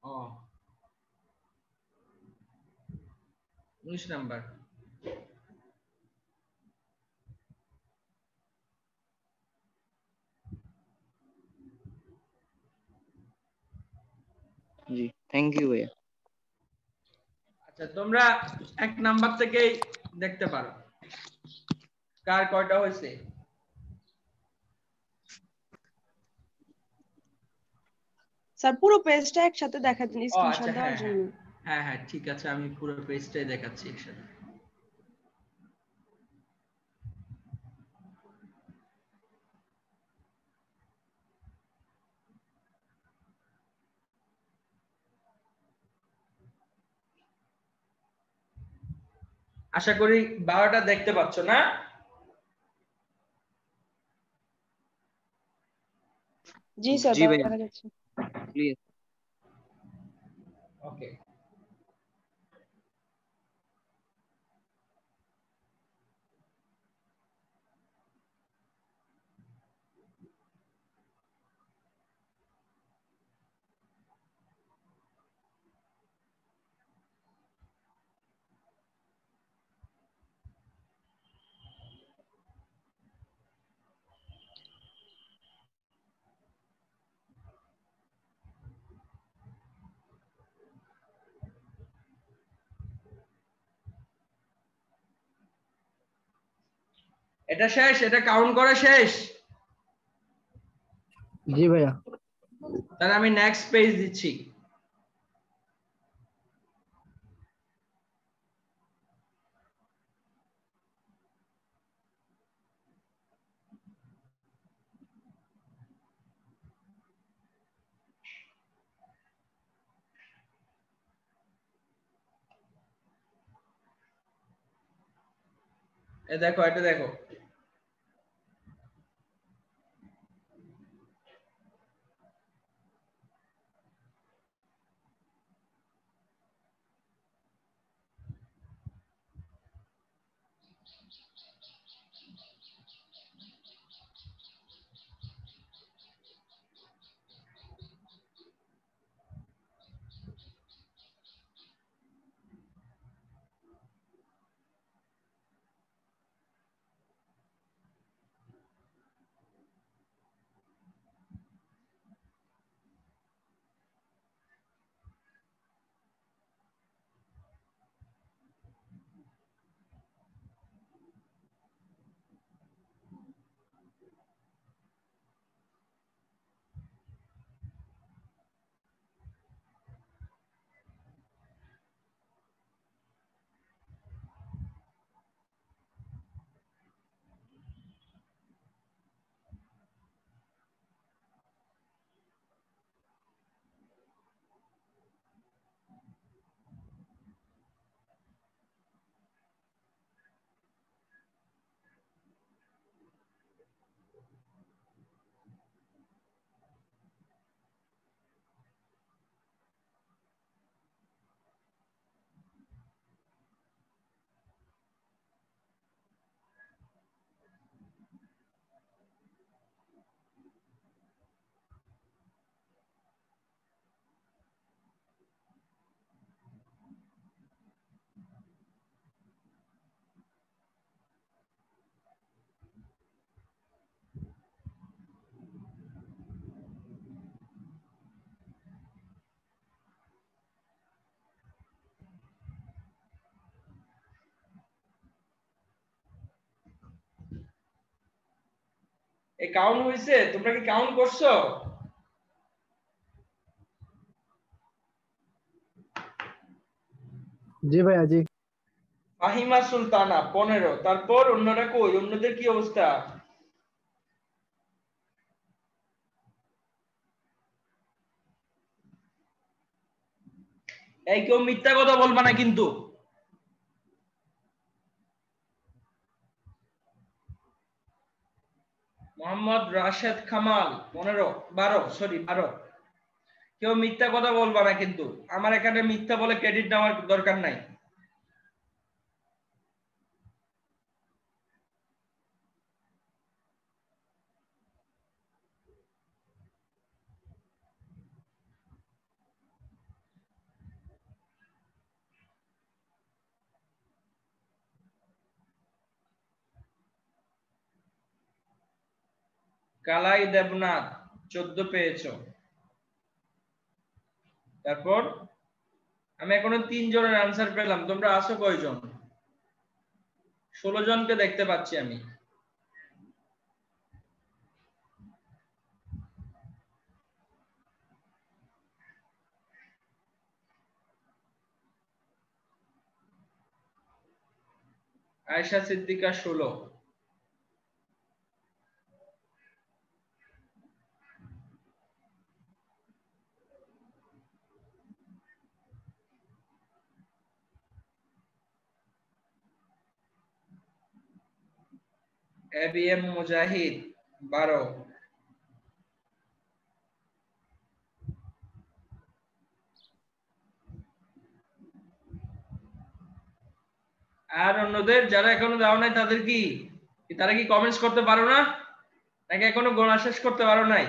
ও 19 নাম্বার, জি থ্যাংক ইউ ভাইয়া। আচ্ছা তোমরা 1 নাম্বার থেকেই দেখতে পারো কার কয়টা হয়েছে। স্যার পুরো পেজটা একসাথে দেখা দিন ও স্ক্রিনশট আচ্ছা, দেওয়ার হ্যাঁ হ্যাঁ জন্য। হ্যাঁ হ্যাঁ ঠিক আছে, আমি পুরো পেজটাই দেখাচ্ছি একসাথে। আশা করি 12টা দেখতে পাচ্ছ না? জি স্যার জি ভাইয়া, দেখা যাচ্ছে। ক্লিয়ার। ওকে, এটা শেষ, এটা কাউন্ট করা শেষ। জি ভাইয়া। তাহলে আমি নেক্সট পেজ দিচ্ছি। এ দেখো, এটা দেখো, এই কাউন্ট হইছে? তোমরা কি কাউন্ট করছো? জি ভাইয়া জি। ফাহিমা সুলতানা 15। তারপর অন্যরা কই? অন্যদের কি অবস্থা? এই কেউ মিথ্যা কথা বলবা না কিন্তু। মোহাম্মদ রাশেদ কামাল 12 কেউ মিথ্যা কথা বলবা না কিন্তু। আমার এখানে মিথ্যা বলে ক্রেডিট নেওয়ার দরকার নাই। কালাই দেবনাথ 14 পেয়েছো। তারপর আমি এখনো 3 জনের আনসার পেলাম, তোমরা আছো কয়জন? 16 জনকে দেখতে পাচ্ছি আমি। আয়েশা সিদ্দিকা 16। এবিএম মুজাহিদ 12। আর অন্যদের যারা এখনো দাও নাই তাদের কি, তারা কি কমেন্টস করতে পারো না, নাকি এখনো গোনা শেষ করতে পারো নাই?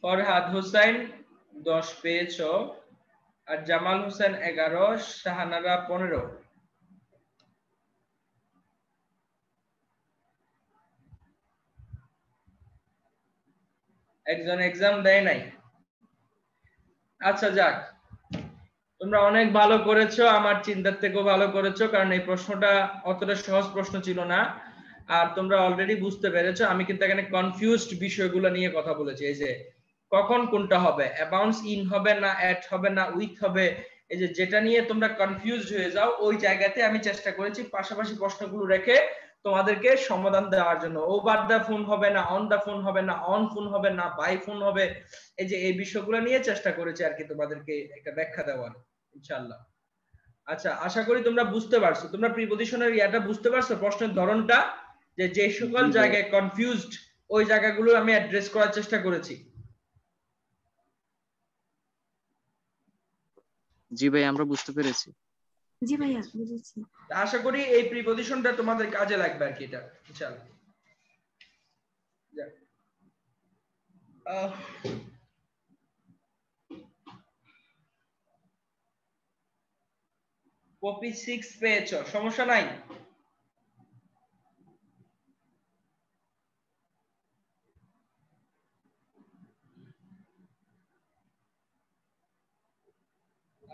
ফরহাদ হোসেন 10 পেয়েছো, আর জামাল হোসেন 11, শাহানারা 15। একজন এক্সাম দেয় নাই। আচ্ছা যাক, তোমরা অনেক ভালো করেছো, আমার চিন্তার থেকেও ভালো করেছো, কারণ এই প্রশ্নটা অতটা সহজ প্রশ্ন ছিল না। আর তোমরা অলরেডি বুঝতে পেরেছো আমি কিন্তু এখানে কনফিউজড বিষয়গুলো নিয়ে কথা বলেছি। এই যে কখন কোনটা হবে, অ্যাবাউন্স ইন হবে না অ্যাট হবে না উইথ হবে, এই যে যেটা নিয়ে তোমরা কনফিউজড হয়ে যাও, ওই জায়গাতে আমি চেষ্টা করেছি পাশাপাশি প্রশ্নগুলো রেখে তোমাদেরকে সমাধান দেওয়ার জন্য। ওভার দা ফোন হবে না, অন দা ফোন হবে না, অন ফোন হবে না, বাই ফোন হবে, এই যে এই বিষয়গুলো নিয়ে চেষ্টা করেছি আর কি তোমাদেরকে একটা ব্যাখ্যা দেওয়ার, ইনশাআল্লাহ। আচ্ছা, আশা করি তোমরা বুঝতে পারছো, তোমরা প্রিপজিশনের ইয়াটা বুঝতে পারছো, প্রশ্নের ধরনটা, যে যে সকল জায়গায় কনফিউজড ওই জায়গাগুলো আমি অ্যাড্রেস করার চেষ্টা করেছি। জি ভাই, আমরা বুঝতে পেরেছি। জি ভাইয়া বুঝেছি। আশা করি এই প্রিপজিশনটা তোমাদের কাজে লাগবে আর কি, এটা ইনশাআল্লাহ। কপি 6 পেয়েছো, সমস্যা নাই।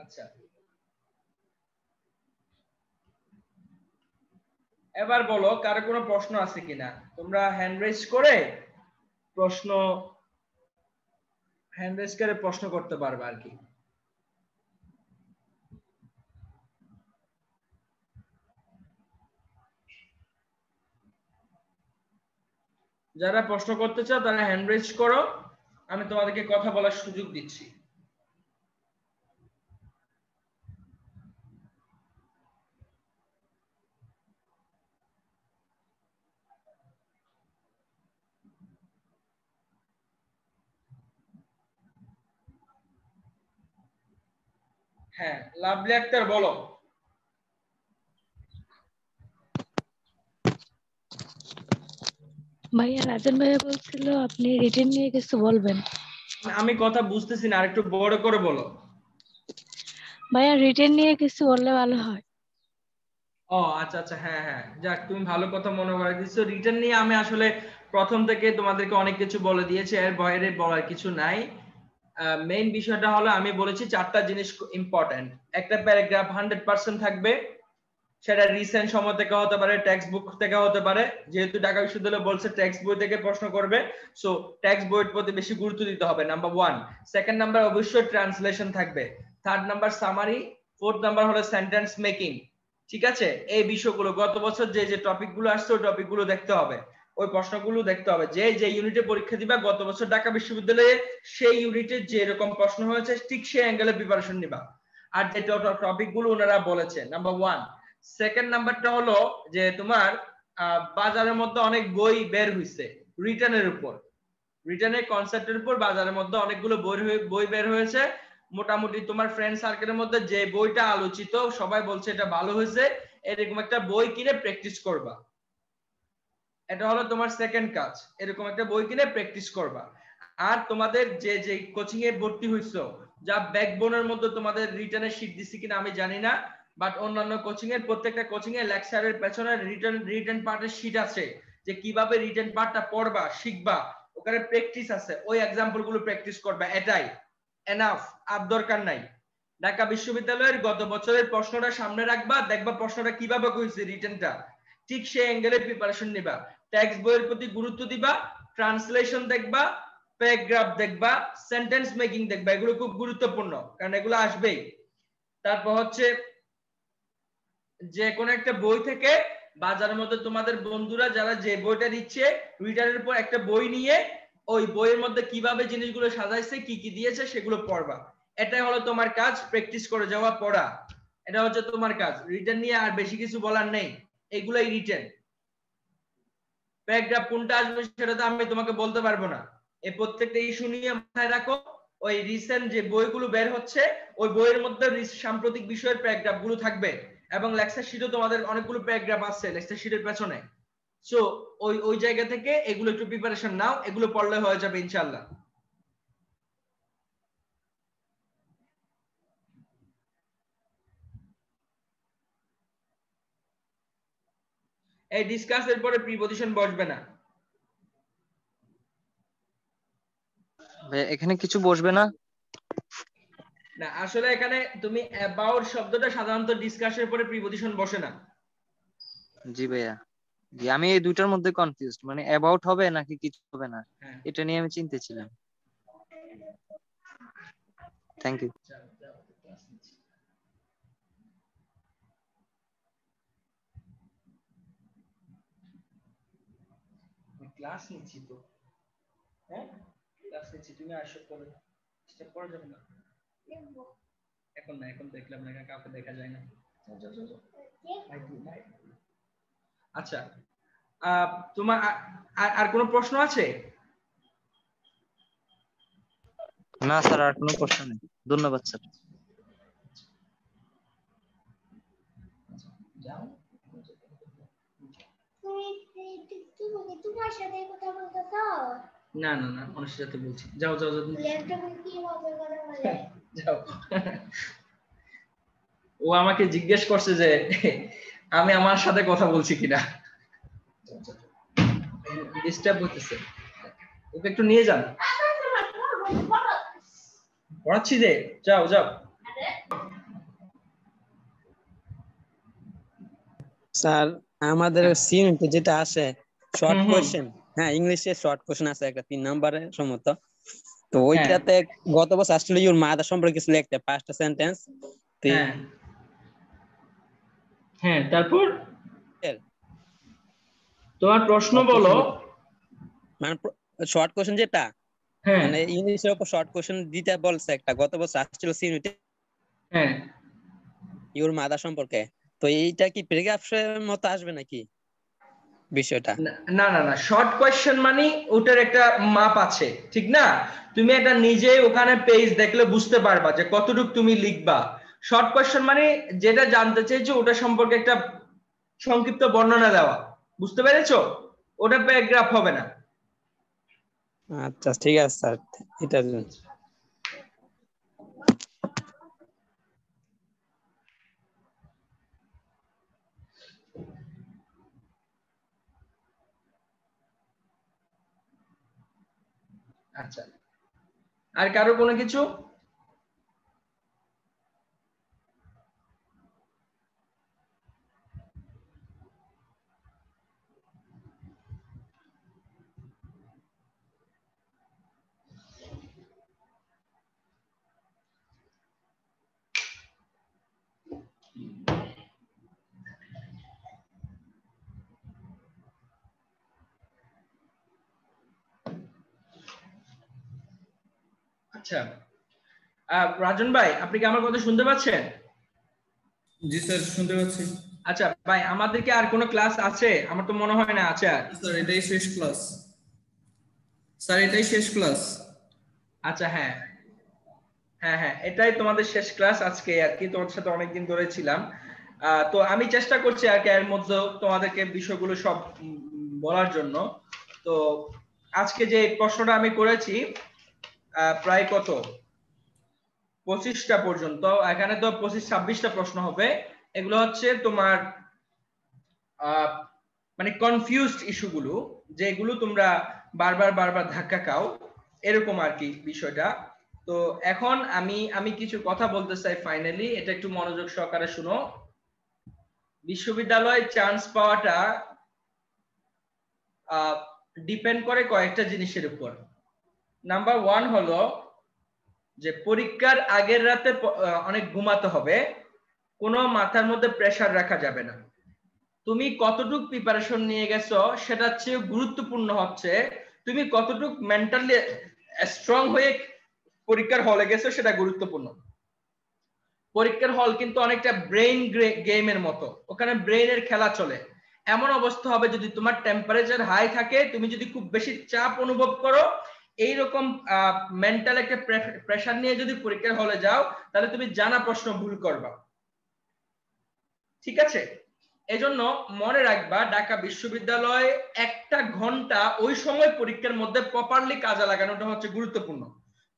আচ্ছা, এবার বলো কারো কোনো প্রশ্ন আছে কিনা, তোমরা হ্যান্ড রেজ করে প্রশ্ন করতে পারবে আর কি। যারা প্রশ্ন করতে চাও তারা হ্যান্ড রেজ করো, আমি তোমাদেরকে কথা বলার সুযোগ দিচ্ছি। হ্যাঁ, লাভলি আক্তার বলো। ভাইয়া রাজন ভাইয়া বলছিল আপনি রিটেন নিয়ে কিছু বলবেন। আমি কথা বুঝতেছি না, আরেকটু বড় করে বলো। ভাইয়া রিটেন নিয়ে কিছু বললে ভালো হয়। ও আচ্ছা আচ্ছা, হ্যাঁ হ্যাঁ, যাক তুমি ভালো কথা মনে করে দিচ্ছো। রিটার্ন নিয়ে আমি আসলে প্রথম থেকে তোমাদেরকে অনেক কিছু বলে দিয়েছি, এর বাইরে বলার কিছু নাই। মেইন বিষয়টা হলো আমি বলেছি 4টা জিনিস ইম্পর্টেন্ট। একটা প্যারাগ্রাফ 100% থাকবে, সেটা রিসেন্ট সময় থেকে হতে পারে, টেক্সট বুক থেকে হতে পারে, যেহেতু ঢাকা বিশ্ববিদ্যালয় বলছে টেক্সট বই থেকে প্রশ্ন করবে, সো টেক্সট বইয়ের প্রতি বেশি গুরুত্ব দিতে হবে, নাম্বার 1। সেকেন্ড নাম্বার অবশ্যই ট্রান্সলেশন থাকবে। Third number summary. Fourth number হলো সেন্টেন্স মেকিং। ঠিক আছে, এই বিষয়গুলো গত বছর যে যে টপিকগুলো আসছে ওই টপিকগুলো দেখতে হবে, ওই প্রশ্নগুলো দেখতে হবে। যে যে ইউনিটে পরীক্ষা দিবা গত বছর ঢাকা বিশ্ববিদ্যালয়ে সেই ইউনিটে যে এরকম প্রশ্ন হয়েছে ঠিক সেই অ্যাঙ্গেলে প্রিপারেশন নিবা। আর যে টপিকগুলো ওনারা বলেছে, নাম্বার 1। সেকেন্ড নাম্বারটা হলো যে তোমার বাজারের মধ্যে অনেক বই বের হইছে রিটার্নের উপর, রিটার্নের কনসেপ্টের উপর বাজারের মধ্যে অনেকগুলো বই বের হয়েছে। মোটামুটি তোমার ফ্রেন্ড সার্কেলের মধ্যে যে বইটা আলোচিত সবাই বলছে এটা ভালো হয়েছে, এরকম একটা বই কিনে প্র্যাকটিস করবা। এটা হলো তোমার সেকেন্ড কাজ, এরকম একটা বই কিনে প্র্যাকটিস করবা। আর তোমাদের যে যে কোচিং এ ভর্তি হইছো, যা ব্যাকবোনের মধ্যে তোমাদের রিটার্নের শীট দিছি কিনা আমি জানি না, বাট অন্যান্য কোচিং এর প্রত্যেকটা কোচিং এ লেকচারের পেছনে রিটার্ন পার্টের শীট আছে, যে কিভাবে রিটার্ন পার্টটা পড়বা শিখবা, ওখানে প্র্যাকটিস আছে, ওই এক্সাম্পল গুলো প্র্যাকটিস করবা, এটাই এনাফ, আর দরকার নাই। ঢাকা বিশ্ববিদ্যালয়ের গত বছরের প্রশ্নটা সামনে রাখবা, দেখবা প্রশ্নটা কিভাবে কইছে রিটার্নটা, ঠিক সেই অ্যাঙ্গেলে প্রিপারেশন নিবা। টেক্সট বইয়ের প্রতি গুরুত্ব দিবা, ট্রান্সলেশন দেখবা, প্যারাগ্রাফ দেখবা, সেন্টেন্স মেকিং দেখবা, এগুলো খুব গুরুত্বপূর্ণ কারণ এগুলো আসবেই। তারপর হচ্ছে যে কোনো একটা বই থেকে বাজারের মধ্যে তোমাদের বন্ধুরা যারা যে বইটা দিচ্ছে রিটার্নের উপর একটা বই নিয়ে ওই বইয়ের মধ্যে কিভাবে জিনিসগুলো সাজাইছে কি কি দিয়েছে সেগুলো পড়বা। এটাই হলো তোমার কাজ, প্র্যাকটিস করে যাওয়া, পড়া, এটা হচ্ছে তোমার কাজ। রিটার্ন নিয়ে আর বেশি কিছু বলার নেই, এগুলাই রিটার্ন। প্যারাগ্রাফ কোনটা আসবে সেটা তো আমি তোমাকে বলতে পারবো না, এই প্রত্যেকটা ইস্যু নিয়ে মাথায় রাখো। ওই রিসেন্ট যে বইগুলো বের হচ্ছে ওই বইয়ের মধ্যে সাম্প্রতিক বিষয়ের প্যারাগ্রাফ গুলো থাকবে, এবং লেকচার শিটও তোমাদের অনেকগুলো প্যারাগ্রাফ আছে লেকচার শিটের পেছনে। সো ওই ওই জায়গা থেকে এগুলো একটু প্রিপারেশন নাও, এগুলো পড়লে হয়ে যাবে ইনশাআল্লাহ। এই ডিসকাসের পরে প্রিপজিশন বসবে না। এখানে কিছু বসবে না? না আসলে এখানে তুমি অ্যাবাউট শব্দটা সাধারণত ডিসকাসের পরে প্রিপজিশন বসে না। জি ভাইয়া, জি আমি এই দুইটার মধ্যে কনফিউজড, মানে অ্যাবাউট হবে নাকি কিছু হবে না, এটা নিয়ে আমি চিন্তা ছিলাম। Thank you. ক্লাস নিচ্ছি তো, হ্যাঁ ক্লাস নিচ্ছি, তুমি আসো পরে, স্টেপ করা যাবে না এখন, না এখন দেখলাম না, কাউকে দেখা যায় না। আচ্ছা তোমার আর কোনো প্রশ্ন আছে? না স্যার, আর কোনো প্রশ্ন নেই, ধন্যবাদ স্যার। যাও তোমার সাথে কথা বলতেছো? না না না, ওনার সাথে বলছি। যাও যাও যাও যাও। ও আমাকে জিজ্ঞেস করছে যে আমি আমার সাথে কথা বলছি কিনা, ডিস্টার্ব হতেছে, ওকে একটু নিয়ে যান, পড়াচ্ছি যে, যাও যাও। স্যার আমাদের সিউনিটে যেটা আসে শর্ট কোশ্চেন, হ্যাঁ ইংলিশে শর্ট কোশ্চেন আছে একটা 3 নম্বরের সম্ভবত, তো ওইটাতে গত বছর আসলে ইউর মাদার সম্পর্কে কিছু লিখতে 5টা সেন্টেন্স। হ্যাঁ হ্যাঁ, তারপর তোমার প্রশ্ন বলো। মানে শর্ট কোশ্চেন যেটা মানে ইংলিশের উপর শর্ট কোশ্চেন দিতে বলছে একটা, গত বছর আসছিল সিউনিটে, হ্যাঁ ইউর মাদার সম্পর্কে, তো এইটা কি প্যারাগ্রাফের মতো আসবে নাকি বিষয়টা? না না না, শর্ট কোয়েশ্চেন মানে ওটার একটা মাপ আছে, ঠিক না? তুমি এটা নিজে ওখানে পেজ দেখলে বুঝতে পারবা যে কতটুকু তুমি লিখবা। শর্ট কোয়েশ্চেন মানে যেটা জানতে চাইছো ওটা সম্পর্কে একটা সংক্ষিপ্ত বর্ণনা দেওয়া, বুঝতে পেরেছো? ওটা প্যারাগ্রাফ হবে না। আচ্ছা ঠিক আছে স্যার, এটার জন্য আচ্ছা, আর কারো কোনো কিছু? আচ্ছা, রাজন ভাই আপনি কি আমার কথা শুনতে পাচ্ছেন? জি স্যার শুনতে পাচ্ছি। আচ্ছা ভাই, আমাদের কি আর কোনো ক্লাস আছে? আমার তো মনে হয় না আছে আর। স্যার এটাই শেষ ক্লাস। স্যার এটাই শেষ ক্লাস। আচ্ছা হ্যাঁ হ্যাঁ হ্যাঁ, এটাই তোমাদের শেষ ক্লাস আজকে আর কি। তোমাদের সাথে অনেকদিন ধরে ছিলাম, তো আমি চেষ্টা করছি আর কি এর মধ্যে তোমাদেরকে বিষয়গুলো সব বলার জন্য। তো আজকে যে প্রশ্নটা আমি করেছি প্রায় কত 25টা পর্যন্ত, এখানে তো 25-26টা প্রশ্ন হবে। এগুলো হচ্ছে তোমার মানে কনফিউজড ইস্যুগুলো, যেগুলো তোমরা বারবার বারবার ধাক্কা খাও, এরকম আর কি বিষয়টা। তো এখন আমি কিছু কথা বলতে চাই ফাইনালি, এটা একটু মনোযোগ সহকারে শুনো। বিশ্ববিদ্যালয়ে চান্স পাওয়াটা ডিপেন্ড করে কয়েকটা জিনিসের উপর। নাম্বার 1 হলো যে পরীক্ষার আগের রাতে অনেক ঘুমাতে হবে, কোনো মাথার মধ্যে প্রেসার রাখা যাবে না। তুমি কতটুকু প্রিপারেশন নিয়ে গেছো সেটার চেয়ে গুরুত্বপূর্ণ হচ্ছে তুমি কতটুকু মেন্টালি স্ট্রং হয়ে পরীক্ষার হলে গেছো, সেটা গুরুত্বপূর্ণ। পরীক্ষার হল কিন্তু অনেকটা ব্রেইন গেমের মতো, ওখানে ব্রেইনের খেলা চলে। এমন অবস্থা হবে যদি তোমার টেম্পারেচার হাই থাকে, তুমি যদি খুব বেশি চাপ অনুভব করো, এইরকম মেন্টাল একটা প্রেসার নিয়ে যদি পরীক্ষার হলে যাও, তাহলে তুমি জানা প্রশ্ন ভুল করবা। ঠিক আছে, এজন্য মনে রাখবা ঢাকা বিশ্ববিদ্যালয়ে 1টা ঘন্টা ওই সময় পরীক্ষার মধ্যে প্রপারলি কাজে লাগানোটা হচ্ছে গুরুত্বপূর্ণ।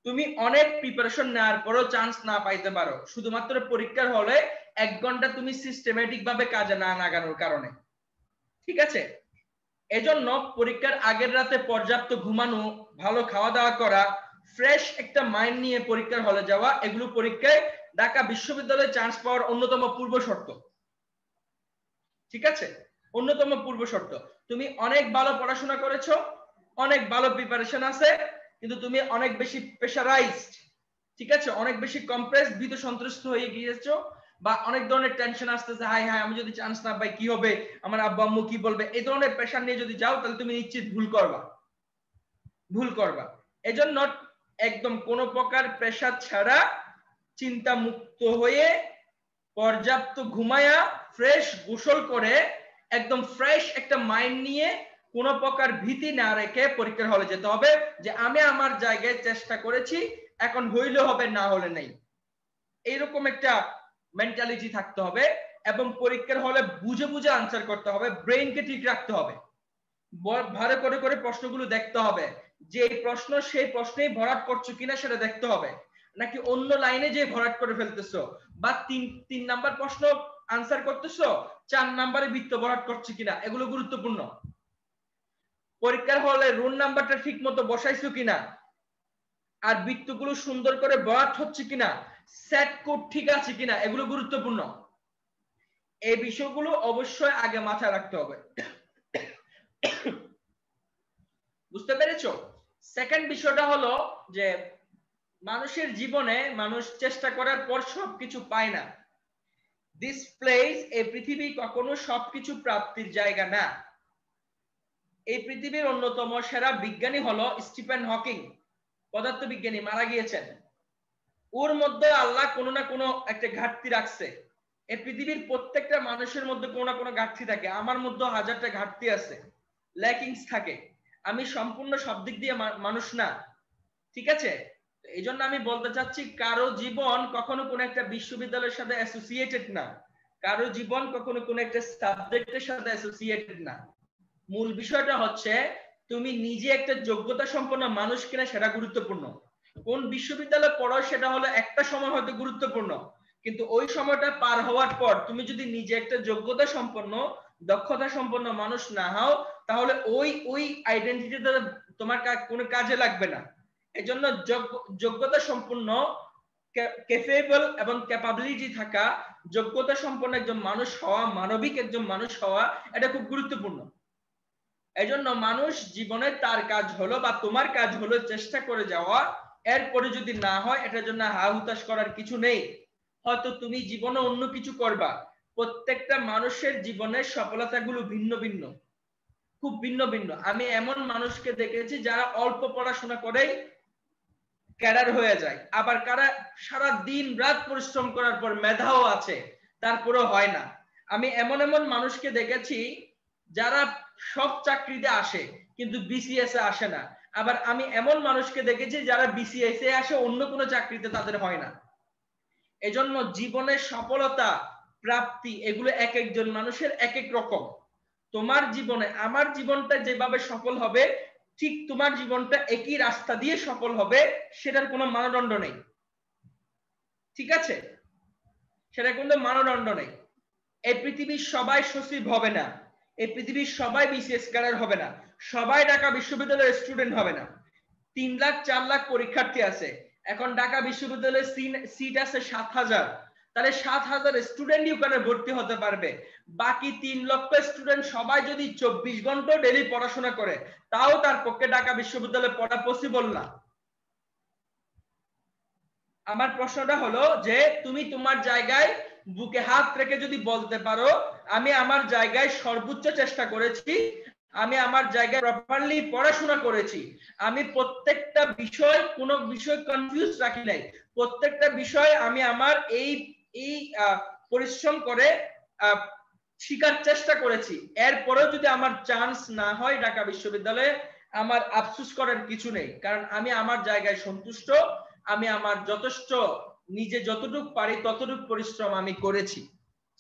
তুমি অনেক প্রিপারেশন নেওয়ার পরও চান্স না পাইতে পারো, শুধুমাত্র পরীক্ষার হলে 1 ঘন্টা তুমি সিস্টেমেটিক ভাবে কাজে না লাগানোর কারণে। ঠিক আছে, এজন্য পরীক্ষার আগের রাতে পর্যাপ্ত ঘুমানো, ভালো খাওয়া দাওয়া করা, ফ্রেশ একটা মাইন্ড নিয়ে পরীক্ষার হলে যাওয়া, এগুলো পরীক্ষায় ঢাকা বিশ্ববিদ্যালয়ে চান্স পাওয়ার অন্যতম পূর্ব শর্ত। ঠিক আছে, অন্যতম পূর্ব শর্ত। তুমি অনেক ভালো পড়াশোনা করেছো, অনেক ভালো প্রিপারেশন আছে, কিন্তু তুমি অনেক বেশি প্রেসারাইজড, ঠিক আছে, অনেক বেশি কম্প্রেস, ভীত সন্ত্রস্ত হয়ে গিয়েছো, বা অনেক ধরনের টেনশন আসতেছে, হাই হাই আমি যদি চান্স না পাই কি হবে, আমার আব্বু আম্মু কি বলবে, এই ধরনের প্রেসার নিয়ে যদি যাও তাহলে তুমি নিশ্চিত ভুল করবা। এজন্য একদম কোনো প্রকার প্রেসার ছাড়া চিন্তা মুক্ত হয়ে পর্যাপ্ত ঘুমায়া ফ্রেশ গোসল করে একদম ফ্রেশ একটা মাইন্ড নিয়ে কোনো প্রকার ভীতি না রেখে পরীক্ষার হলে যেতে হবে, যে আমি আমার জায়গায় চেষ্টা করেছি, এখন হইলে হবে না হলে নেই, এইরকম একটা মেন্টালিটি থাকতে হবে। এবং পরীক্ষার হলে বুঝে বুঝে আনসার করতে হবে, ব্রেইনকে ঠিক রাখতে হবে, ভালো করে করে প্রশ্নগুলো দেখতে হবে, যে এই প্রশ্ন সেই প্রশ্নেই ভরাট করছো কিনা সেটা দেখতে হবে, নাকি অন্য লাইনে যে ভরাট করে ফেলতেছো, বা তিন নাম্বার প্রশ্ন আনসার করতেছো 4 নাম্বারে বৃত্ত ভরাট করছো কিনা, এগুলো গুরুত্বপূর্ণ। পরীক্ষার হলে রোল নাম্বারটা ঠিক মতো বসাইছো কিনা, আর বৃত্তগুলো সুন্দর করে ভরাট হচ্ছে কিনা, সেট কোড ঠিক আছে কিনা, এগুলো গুরুত্বপূর্ণ। এই বিষয়গুলো অবশ্যই আগে মাথায় রাখতে হবে। বুঝতে পেরেছো? সেকেন্ড বিষয়টা হলো যে মানুষের জীবনে মানুষ চেষ্টা করার পর সবকিছু পায় না। দিস প্লেস, এই পৃথিবী কখনো সবকিছু প্রাপ্তির জায়গা না। এই পৃথিবীর অন্যতম সেরা বিজ্ঞানী হলো স্টিফেন হকিং, পদার্থবিজ্ঞানী, মারা গিয়েছেন। ওর মধ্যে আল্লাহ কোনো না কোনো একটা ঘাটতি রাখছে। এই পৃথিবীর প্রত্যেকটা মানুষের মধ্যে কোনো না কোনো ঘাটতি থাকে, আমার মধ্যে 1000টা ঘাটতি আছে, ল্যাকিংস থাকে, আমি সম্পূর্ণ সব দিক দিয়ে মানুষ না। ঠিক আছে, এই জন্য আমি বলতে চাচ্ছি কারো জীবন কখনো কোনো একটা বিশ্ববিদ্যালয়ের সাথে অ্যাসোসিয়েটেড না, কারো জীবন কখনো কোনো একটা সাবজেক্টের সাথে অ্যাসোসিয়েটেড না। মূল বিষয়টা হচ্ছে তুমি নিজে একটা যোগ্যতা সম্পন্ন মানুষ কিনা সেটা গুরুত্বপূর্ণ। কোন বিশ্ববিদ্যালয়ে পড়ো সেটা হলো একটা সময় হয়তো গুরুত্বপূর্ণ, কিন্তু ওই সময়টা পার হওয়ার পর তুমি যদি নিজে একটা যোগ্যতা সম্পন্ন দক্ষতা সম্পন্ন মানুষ না হও, তাহলে ওই ওই আইডেন্টিটিটা তোমার কোনো কাজে লাগবে না। এজন্য যোগ্যতা সম্পন্ন, ক্যাপেবল এবং ক্যাপাবিলিটি থাকা, যোগ্যতা সম্পন্ন একজন মানুষ হওয়া, মানবিক একজন মানুষ হওয়া, এটা খুব গুরুত্বপূর্ণ। এজন্য মানুষ জীবনে তার কাজ হলো বা তোমার কাজ হলো চেষ্টা করে যাওয়া, এরপরে যদি না হয় এটার জন্য হা হুতাশ করার কিছু নেই। হয়তো তুমি জীবনে অন্য কিছু করবা, প্রত্যেকটা মানুষের জীবনের সফলতাগুলো ভিন্ন ভিন্ন, খুব ভিন্ন ভিন্ন। আমি এমন মানুষকে দেখেছি যারা অল্প পড়াশোনা করেই ক্যাডার হয়ে যায়, আবার কারা সারা দিন রাত পরিশ্রম করার পর মেধাও আছে তারপরেও হয় না। আমি এমন এমন মানুষকে দেখেছি যারা সব চাকরিতে আসে কিন্তু বিসিএস এ আসে না। আবার আমি এমন মানুষকে দেখেছি যারা বিসিএস এ আসে, অন্য কোনো চাকরিতে তাদের হয় না। এজন্য জীবনের সফলতা প্রাপ্তি এগুলো এক একজন মানুষের এক এক রকম। তোমার জীবনে আমার জীবনটা যেভাবে সফল হবে, ঠিক তোমার জীবনটা একই রাস্তা দিয়ে সফল হবে, সেটার কোনো মানদণ্ড নেই। ঠিক আছে, সেটার কোনো মানদণ্ড নেই। এই পৃথিবীর সবাই সচিব হবে না, এই পৃথিবীর সবাই বিসিএস ক্যাডার হবে না, সবাই ঢাকা বিশ্ববিদ্যালয়ের স্টুডেন্ট হবে না। 3 লাখ 4 লাখ পরীক্ষার্থী আছে, এখন ঢাকা বিশ্ববিদ্যালয়ের সিট আছে 7,000, তাহলে 7,000 স্টুডেন্টই ওখানে ভর্তি হতে পারবে। বাকি 3 লক্ষ স্টুডেন্ট সবাই যদি 24 ঘন্টা ডেইলি পড়াশোনা করে, তাও তার পক্ষে ঢাকা বিশ্ববিদ্যালয়ে পড়া পসিবল না। আমার প্রশ্নটা হলো যে তুমি তোমার জায়গায় বুকে হাত রেখে যদি বলতে পারো আমি আমার জায়গায় সর্বোচ্চ চেষ্টা করেছি, আমি আমার জায়গায় প্রপারলি পড়াশোনা করেছি, আমি প্রত্যেকটা বিষয় কোনো বিষয় কনফিউজ রাখি নাই, প্রত্যেকটা বিষয় আমি আমার এই পরিশ্রম করে শিকার চেষ্টা করেছি, এরপরেও যদি আমার চান্স না হয় ঢাকা বিশ্ববিদ্যালয়ে, আমার আফসোস করার কিছু নেই, কারণ আমি আমার জায়গায় সন্তুষ্ট। আমি আমার যথেষ্ট নিজে যতটুকু পারি ততটুকু পরিশ্রম আমি করেছি।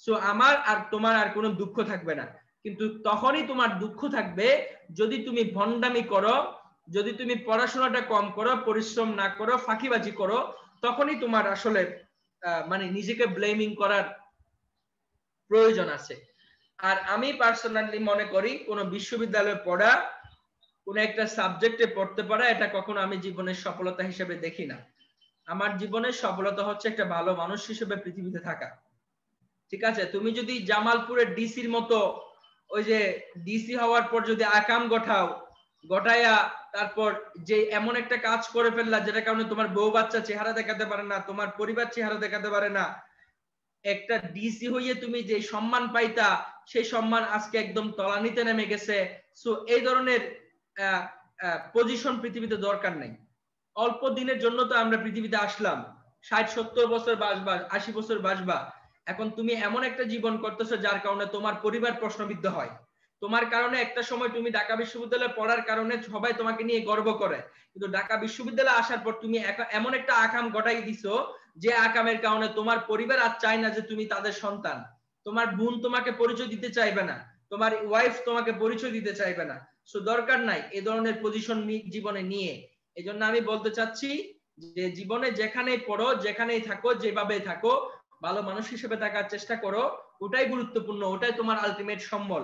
সো আমার আর তোমার আর কোনো দুঃখ থাকবে না। কিন্তু তখনই তোমার দুঃখ থাকবে যদি তুমি ভন্ডামি করো, যদি তুমি পড়াশোনাটা কম করো, পরিশ্রম না করো, ফাঁকিবাজি করো, তখনই তোমার আসলে মানে নিজেকে ব্লেমিং করার প্রয়োজন আছে। আর আমি পার্সোনালি মনে করি কোন বিশ্ববিদ্যালয়ে পড়া, কোন একটা সাবজেক্টে পড়তে পারা, এটা কখনো আমি জীবনের সফলতা হিসেবে দেখি না। আমার জীবনের সফলতা হচ্ছে একটা ভালো মানুষ হিসেবে পৃথিবীতে থাকা। ঠিক আছে, তুমি যদি জামালপুরের ডিসির মতো ওই যে ডিসি হওয়ার পর যদি আকাম গঠায়া তারপর যে এমন একটা কাজ করে ফেললা যেটা কারণে তোমার বউ বাচ্চা চেহারা দেখাতে পারে না, তোমার পরিবার চেহারা দেখাতে পারে না, একটা ডিসি হইয়ে তুমি যে সম্মান পাইতা সেই সম্মান আজকে একদম তলানিতে নেমে গেছে। সো এই ধরনের পজিশন পৃথিবীতে দরকার নেই। অল্প দিনের জন্য তো আমরা পৃথিবীতে আসলাম, 60-70 বছর বাঁচবা, 80 বছর বাঁচবা। এখন তুমি এমন একটা জীবন করতেছো যার কারণে তোমার পরিবার প্রশ্নবিদ্ধ হয়, তোমার কারণে একটা সময় তুমি ঢাকা বিশ্ববিদ্যালয়ে পড়ার কারণে সবাই তোমাকে নিয়ে গর্ব করে, কিন্তু ঢাকা বিশ্ববিদ্যালয়ে আসার পর তুমি এমন একটা আকাম ঘটাই দিছো যে আকামের কারণে তোমার পরিবার আর চায় না যে তুমি তাদের সন্তান, তোমার বোন তোমাকে পরিচয় দিতে চাইবে না, তোমার ওয়াইফ তোমাকে পরিচয় দিতে চাইবে না। সো দরকার নাই এই ধরনের পজিশন জীবনে নিয়ে। এজন্য আমি বলতে চাচ্ছি যে জীবনে যেখানেই পড়ো, যেখানেই থাকো, যেভাবে থাকো, ভালো মানুষ হিসেবে থাকার চেষ্টা করো, ওটাই গুরুত্বপূর্ণ, ওটাই তোমার আলটিমেট সম্বল।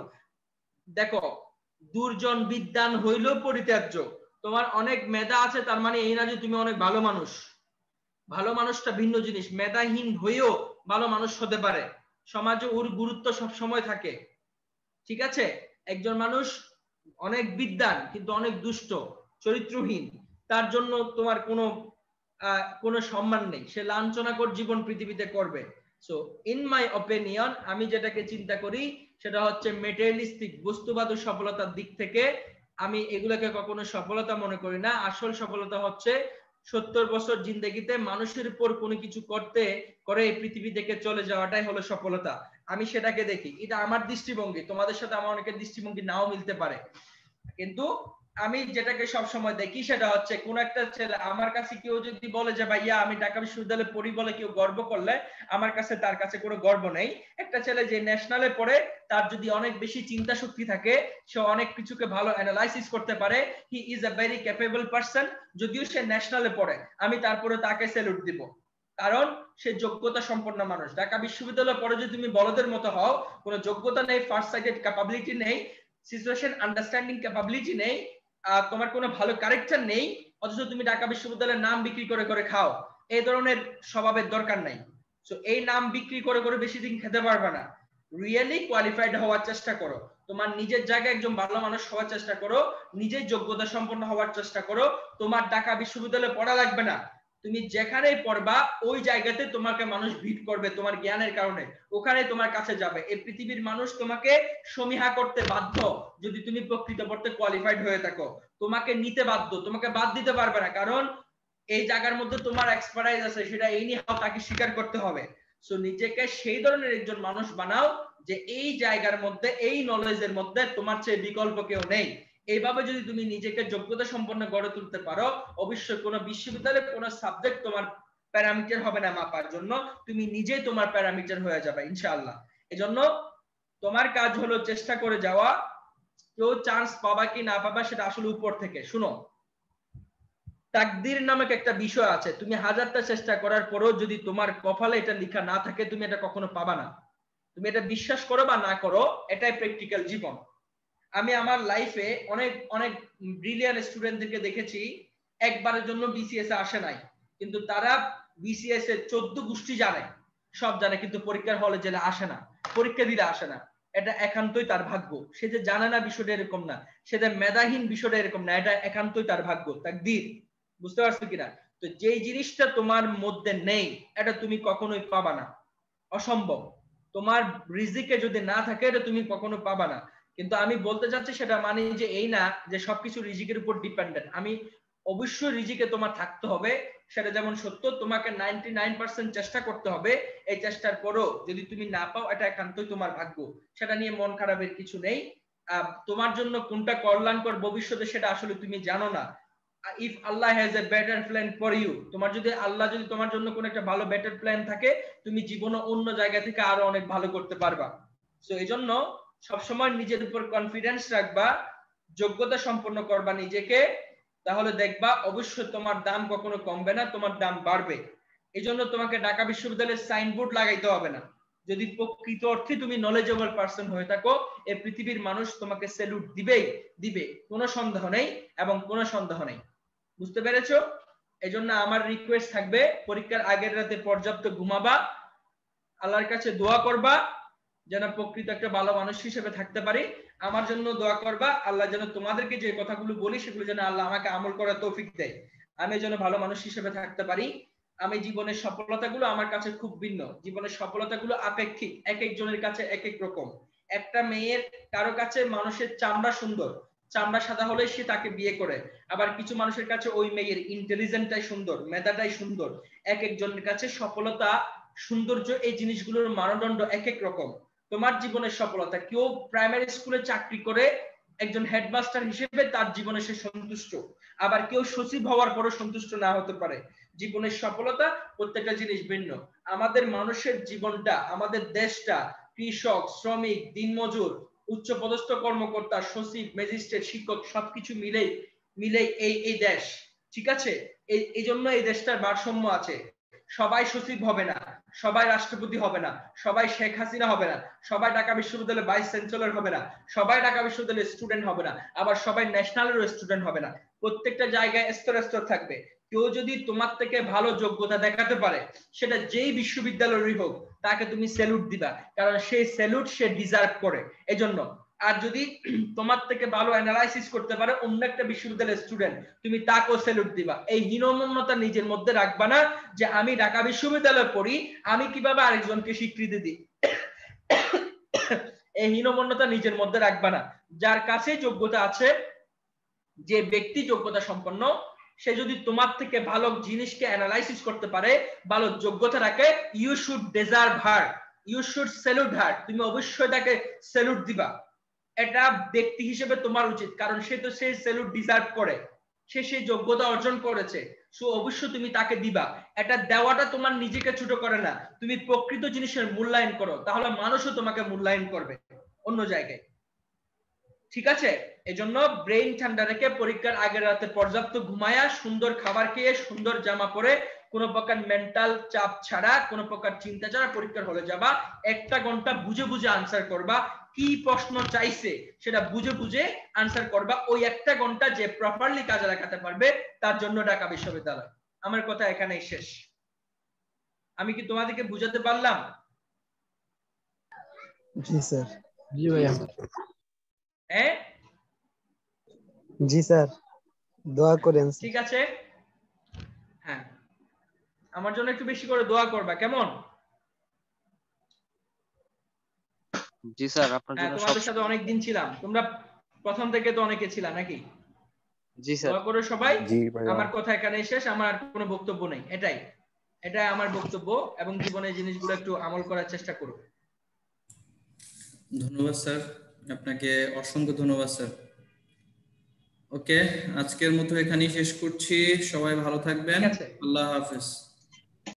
দেখো, দুর্জন বিদ্বান হইলেও পরিত্যাজ্য। তোমার অনেক মেধা আছে তার মানে এই না যে তুমি অনেক ভালো মানুষ। ভালো মানুষটা ভিন্ন জিনিস, মেধাহীন হয়েও ভালো মানুষ হতে পারে, সমাজে ওর গুরুত্ব সব সময় থাকে। ঠিক আছে, একজন মানুষ অনেক বিদ্বান কিন্তু অনেক দুষ্ট, চরিত্রহীন, তার জন্য তোমার কোনো সম্মান নেই, সে লাঞ্ছনাকর জীবন পৃথিবীতে করবে। সো ইন মাই অপিনিয়ন, আমি যেটাকে চিন্তা করি সেটা হচ্ছে মেটেরিয়ালিস্টিক, বস্তুবাদী সফলতার দিক থেকে আমি এগুলোকে কখনো সফলতা মনে করি না। আসল সফলতা হচ্ছে 70 বছর জিন্দেগিতে মানুষের উপর কোনো কিছু করে এই পৃথিবী থেকে চলে যাওয়াটাই হলো সফলতা। আমি সেটাকে দেখি, এটা আমার দৃষ্টিভঙ্গি, তোমাদের সাথে আমার অনেকের দৃষ্টিভঙ্গি নাও মিলতে পারে, কিন্তু আমি যেটাকে সব সময় দেখি সেটা হচ্ছে কোন একটা ছেলে আমার কাছে কেউ যদি বলে যে ভাইয়া আমি ঢাকা বিশ্ববিদ্যালয়ে পড়ি বলে কেউ গর্ব করলে আমার কাছে তার কাছে কোনো গর্ব নেই। একটা ছেলে যে ন্যাশনালে পড়ে তার যদি অনেক বেশি চিন্তা শক্তি থাকে, সে অনেক কিছুকে ভালো অ্যানালাইসিস করতে পারে, he is a very capable person, যদিও সে ন্যাশনালে পড়ে, আমি তারপরে তাকে স্যালুট দিব, কারণ সে যোগ্যতা সম্পন্ন মানুষ। ঢাকা বিশ্ববিদ্যালয়ে পড়ে যদি তুমি বলদের মতো হও, কোনো যোগ্যতা নেই, ফার্স্ট সাইটেড ক্যাপাবিলিটি নেই, সিচুয়েশন আন্ডারস্ট্যান্ডিং ক্যাপাবিলিটি নেই, তোমার কোনো ভালো ক্যারেক্টার নেই, অথচ তুমি ঢাকা বিশ্ববিদ্যালয়ের নাম বিক্রি করে করে খাও, এই ধরনের স্বভাবের দরকার নাই। সো এই নাম বিক্রি করে করে বেশি দিন খেতে পারবে না। রিয়েলি কোয়ালিফাইড হওয়ার চেষ্টা করো, তোমার নিজের জায়গায় একজন ভালো মানুষ হওয়ার চেষ্টা করো, নিজের যোগ্যতা সম্পন্ন হওয়ার চেষ্টা করো। তোমার ঢাকা বিশ্ববিদ্যালয়ে পড়া লাগবে না, তুমি যেখানেই পড়বা ওই জায়গাতে তোমাকে মানুষ ভিড় করবে তোমার জ্ঞানের কারণে, ওখানে তোমার কাছে যাবে। এই পৃথিবীর মানুষ তোমাকে সমীহা করতে বাধ্য যদি তুমি প্রকৃতপক্ষে কোয়ালিফাইড হয়ে থাকো, তোমাকে নিতে বাধ্য, তোমাকে বাদ দিতে পারবে না, কারণ এই জায়গার মধ্যে তোমার এক্সপার্টাইজ আছে, সেটা এই নিয়ে তাকে স্বীকার করতে হবে। সো নিজেকে সেই ধরনের একজন মানুষ বানাও যে এই জায়গার মধ্যে, এই নলেজের মধ্যে তোমার চেয়ে বিকল্প কেউ নেই। এইভাবে যদি তুমি নিজেকে যোগ্যতা সম্পন্ন গড়ে তুলতে পারো, অবশ্যই কোনো বিশ্ববিদ্যালয়ে কোনো সাবজেক্ট তোমার প্যারামিটার হবে না মাপার জন্য, তুমি নিজেই তোমার প্যারামিটার হয়ে যাবে ইনশাআল্লাহ। এজন্য তোমার কাজ হলো চেষ্টা করে যাওয়া, কেউ চান্স পাবা কি না পাবা সেটা আসলে উপর থেকে। শুনো, তাকদীর নামক একটা বিষয় আছে, তুমি হাজারটা চেষ্টা করার পরেও যদি তোমার কপালে এটা লেখা না থাকে, তুমি এটা কখনো পাবা না। তুমি এটা বিশ্বাস করো বা না করো, এটাই প্র্যাকটিক্যাল জীবন। আমি আমার লাইফে অনেক অনেক ব্রিলিয়ান্ট স্টুডেন্টদেরকে দেখেছি একবারের জন্য বিসিএস এ আসে নাই, কিন্তু তারা বিসিএস এর 14 গোষ্ঠী জানে, সব জানে, কিন্তু পরীক্ষার হলে জেলে আসে না, পরীক্ষা দিলে আসে না। এটা একান্তই তার ভাগ্য। সে যে জানে না বিষয়টা এরকম না, সে যে মেধাহীন বিষয়টা এরকম না, এটা একান্তই তার ভাগ্য, তাকদীর। বুঝতে পারছো কিনা? তো যেই জিনিসটা তোমার মধ্যে নেই এটা তুমি কখনোই পাবা না, অসম্ভব। তোমার রিজিকে যদি না থাকে এটা তুমি কখনো পাবা না। কিন্তু আমি বলতে চাচ্ছি সেটা মানে যে এই না যে সবকিছু রিজিকের উপর ডিপেন্ডেন্ট। আমি অবশ্যই রিজিকে তোমার থাকতে হবে, সেটা যেমন সত্য, তোমাকে 99% চেষ্টা করতে হবে। এই চেষ্টার পরও যদি তুমি না পাও, এটা একান্তই তোমার ভাগ্য, সেটা নিয়ে মন খারাপের কিছু নেই। তোমার জন্য কোনটা কল্যাণকর ভবিষ্যতে সেটা আসলে তুমি জানো না। If Allah has a better plan for you, তোমার যদি আল্লাহ যদি তোমার জন্য কোন একটা ভালো বেটার প্ল্যান থাকে, তুমি জীবনে অন্য জায়গা থেকে আরো অনেক ভালো করতে পারবা। সো এই জন্য সবসময় নিজের উপর কনফিডেন্স রাখবা, যোগ্যতা সম্পন্ন করবা নিজেকে, তাহলে দেখবা অবশ্যই তোমার দাম কখনো কমবে না, তোমার দাম বাড়বে। এই জন্য তোমাকে ঢাকা বিশ্ববিদ্যালয়ের সাইনবোর্ড লাগাইতে হবে না। যদি প্রকৃত অর্থে তুমি নলেজেবল পারসন হয়ে থাকো, এই পৃথিবীর মানুষ তোমাকে স্যালুট দিবেই দিবে, কোনো সন্দেহ নেই এবং কোনো সন্দেহ নেই। বুঝতে পেরেছো? এই জন্য আমার রিকোয়েস্ট থাকবে, পরীক্ষার আগের রাতে পর্যাপ্ত ঘুমাবা, আল্লাহর কাছে দোয়া করবা যেন প্রকৃত একটা ভালো মানুষ হিসেবে থাকতে পারি। আমার জন্য দোয়া করবা, আল্লাহ যেন তোমাদেরকে যে কথাগুলো বলি সেগুলো যেন আল্লাহ আমাকে আমল করার তৌফিক দেয়, আমি যেন ভালো মানুষ হিসেবে থাকতে পারি। আমি জীবনের সফলতাগুলো আমার কাছে খুব ভিন্ন, জীবনের সফলতাগুলো আপেক্ষিক, এক একজনের কাছে এক এক রকম। একটা মেয়ের কারো কাছে মানুষের চামড়া সুন্দর, চামড়া সাদা হলে সে তাকে বিয়ে করে, আবার কিছু মানুষের কাছে ওই মেয়ের ইন্টেলিজেন্টটাই সুন্দর, মেধাটাই সুন্দর। এক একজনের কাছে সফলতা, সৌন্দর্য, এই জিনিসগুলোর মানদণ্ড এক এক রকম। তোমার জীবনের সফলতা, কেউ প্রাইমারি স্কুলে চাকরি করে একজন হেডমাস্টার হিসেবে তার জীবনে সে সন্তুষ্ট, আবার কেউ সচিব হওয়ার পরও সন্তুষ্ট না হতে পারে। জীবনের সফলতা প্রত্যেকটা জিনিস ভিন্ন। আমাদের মানুষের জীবনটা, আমাদের দেশটা কৃষক, শ্রমিক, দিনমজুর, উচ্চপদস্থ কর্মকর্তা, সচিব, ম্যাজিস্ট্রেট, শিক্ষক সবকিছু মিলেই এই দেশ, ঠিক আছে? এই জন্য এই দেশটার ভারসাম্য আছে। সবাই সচিব হবে না, সবাই রাষ্ট্রপতি হবে না, সবাই শেখ হাসিনা হবে না, সবাই ঢাকা বিশ্ববিদ্যালয়ের ভাইস চ্যান্সেলর হবে না, সবাই ঢাকা বিশ্ববিদ্যালয়ের স্টুডেন্ট হবে না, আবার সবাই ন্যাশনালের স্টুডেন্ট হবে না। প্রত্যেকটা জায়গায় স্তর স্তর থাকবে। কেউ যদি তোমার থেকে ভালো যোগ্যতা দেখাতে পারে, সেটা যেই বিশ্ববিদ্যালয়েরই হোক, তাকে তুমি স্যালুট দিবা, কারণ সেই স্যালুট সে ডিজার্ভ করে। এজন্য আর যদি তোমার থেকে ভালো অ্যানালাইসিস করতে পারে অন্য একটা বিশ্ববিদ্যালয়ের স্টুডেন্ট, তুমি তাকেও স্যালুট দিবা। এই হীনমন্যতা নিজের মধ্যে রাখবা না যে আমি ঢাকা বিশ্ববিদ্যালয়ে পড়ি, আমি কিভাবে আরেকজনকে স্বীকৃতি দিই। এই হীনমন্যতা নিজের মধ্যে রাখবা না। যার কাছে যোগ্যতা আছে, যে ব্যক্তি যোগ্যতা সম্পন্ন, সে যদি তোমার থেকে ভালো জিনিসকে অ্যানালাইসিস করতে পারে, ভালো যোগ্যতা রাখে, you should deserve her, you should salute her, তুমি অবশ্যই তাকে স্যালুট দিবা। এটা ব্যক্তি হিসেবে তোমার উচিত, কারণ সে তো সেই স্যালুট ডিজার্ভ করে, সে সেই যোগ্যতা অর্জন করেছে, সো অবশ্যই তুমি তাকে দিবা। এটা দেওয়াটা তোমার নিজেকে ছোট করে না, তুমি প্রকৃত জিনিসের মূল্যায়ন করো, তাহলে মানুষও তোমাকে মূল্যায়ন করবে অন্য জায়গায়। ঠিক আছে? এজন্য ব্রেইন ঠান্ডা রেখে পরীক্ষার আগের রাতে পর্যাপ্ত ঘুমায়া, সুন্দর খাবার খেয়ে, সুন্দর জামা পরে, কোন প্রকার মেন্টাল চাপ ছাড়া, কোন প্রকার চিন্তা ছাড়া পরীক্ষার হলে যাবা। 1 ঘন্টা বুঝে বুঝে আনসার করবা, কি প্রশ্ন চাইছে সেটা বুঝে বুঝে আনসার করবা। ওই 1 ঘন্টা যে প্রপারলি কাজে লাগাতে পারবে তার জন্য ঢাকা বিশ্ববিদ্যালয়। আমার কথা এখানেই শেষ। আমি কি তোমাদেরকে বুঝাতে পারলাম? জি স্যার। জি ভাইয়া। হ্যাঁ জি স্যার, দোয়া করেন। ঠিক আছে, হ্যাঁ আমার জন্য একটু বেশি করে দোয়া করবা, কেমন? জি স্যার, আপনার জন্য তোমাদের সাথে অনেক দিন ছিলাম, তোমরা প্রথম থেকে তো অনেকে ছিলা নাকি? জি স্যার। দোয়া করো সবাই। জি ভাইয়া। আমার কথা এখানেই শেষ, আমার আর কোনো বক্তব্য নেই, এটাই আমার বক্তব্য, এবং জীবনে জিনিসগুলো একটু আমল করার চেষ্টা করো। ধন্যবাদ স্যার, আপনাকে অসংখ্য ধন্যবাদ স্যার। ওকে, আজকের মতো এখানেই শেষ করছি, সবাই ভালো থাকবেন, আল্লাহ হাফেজ।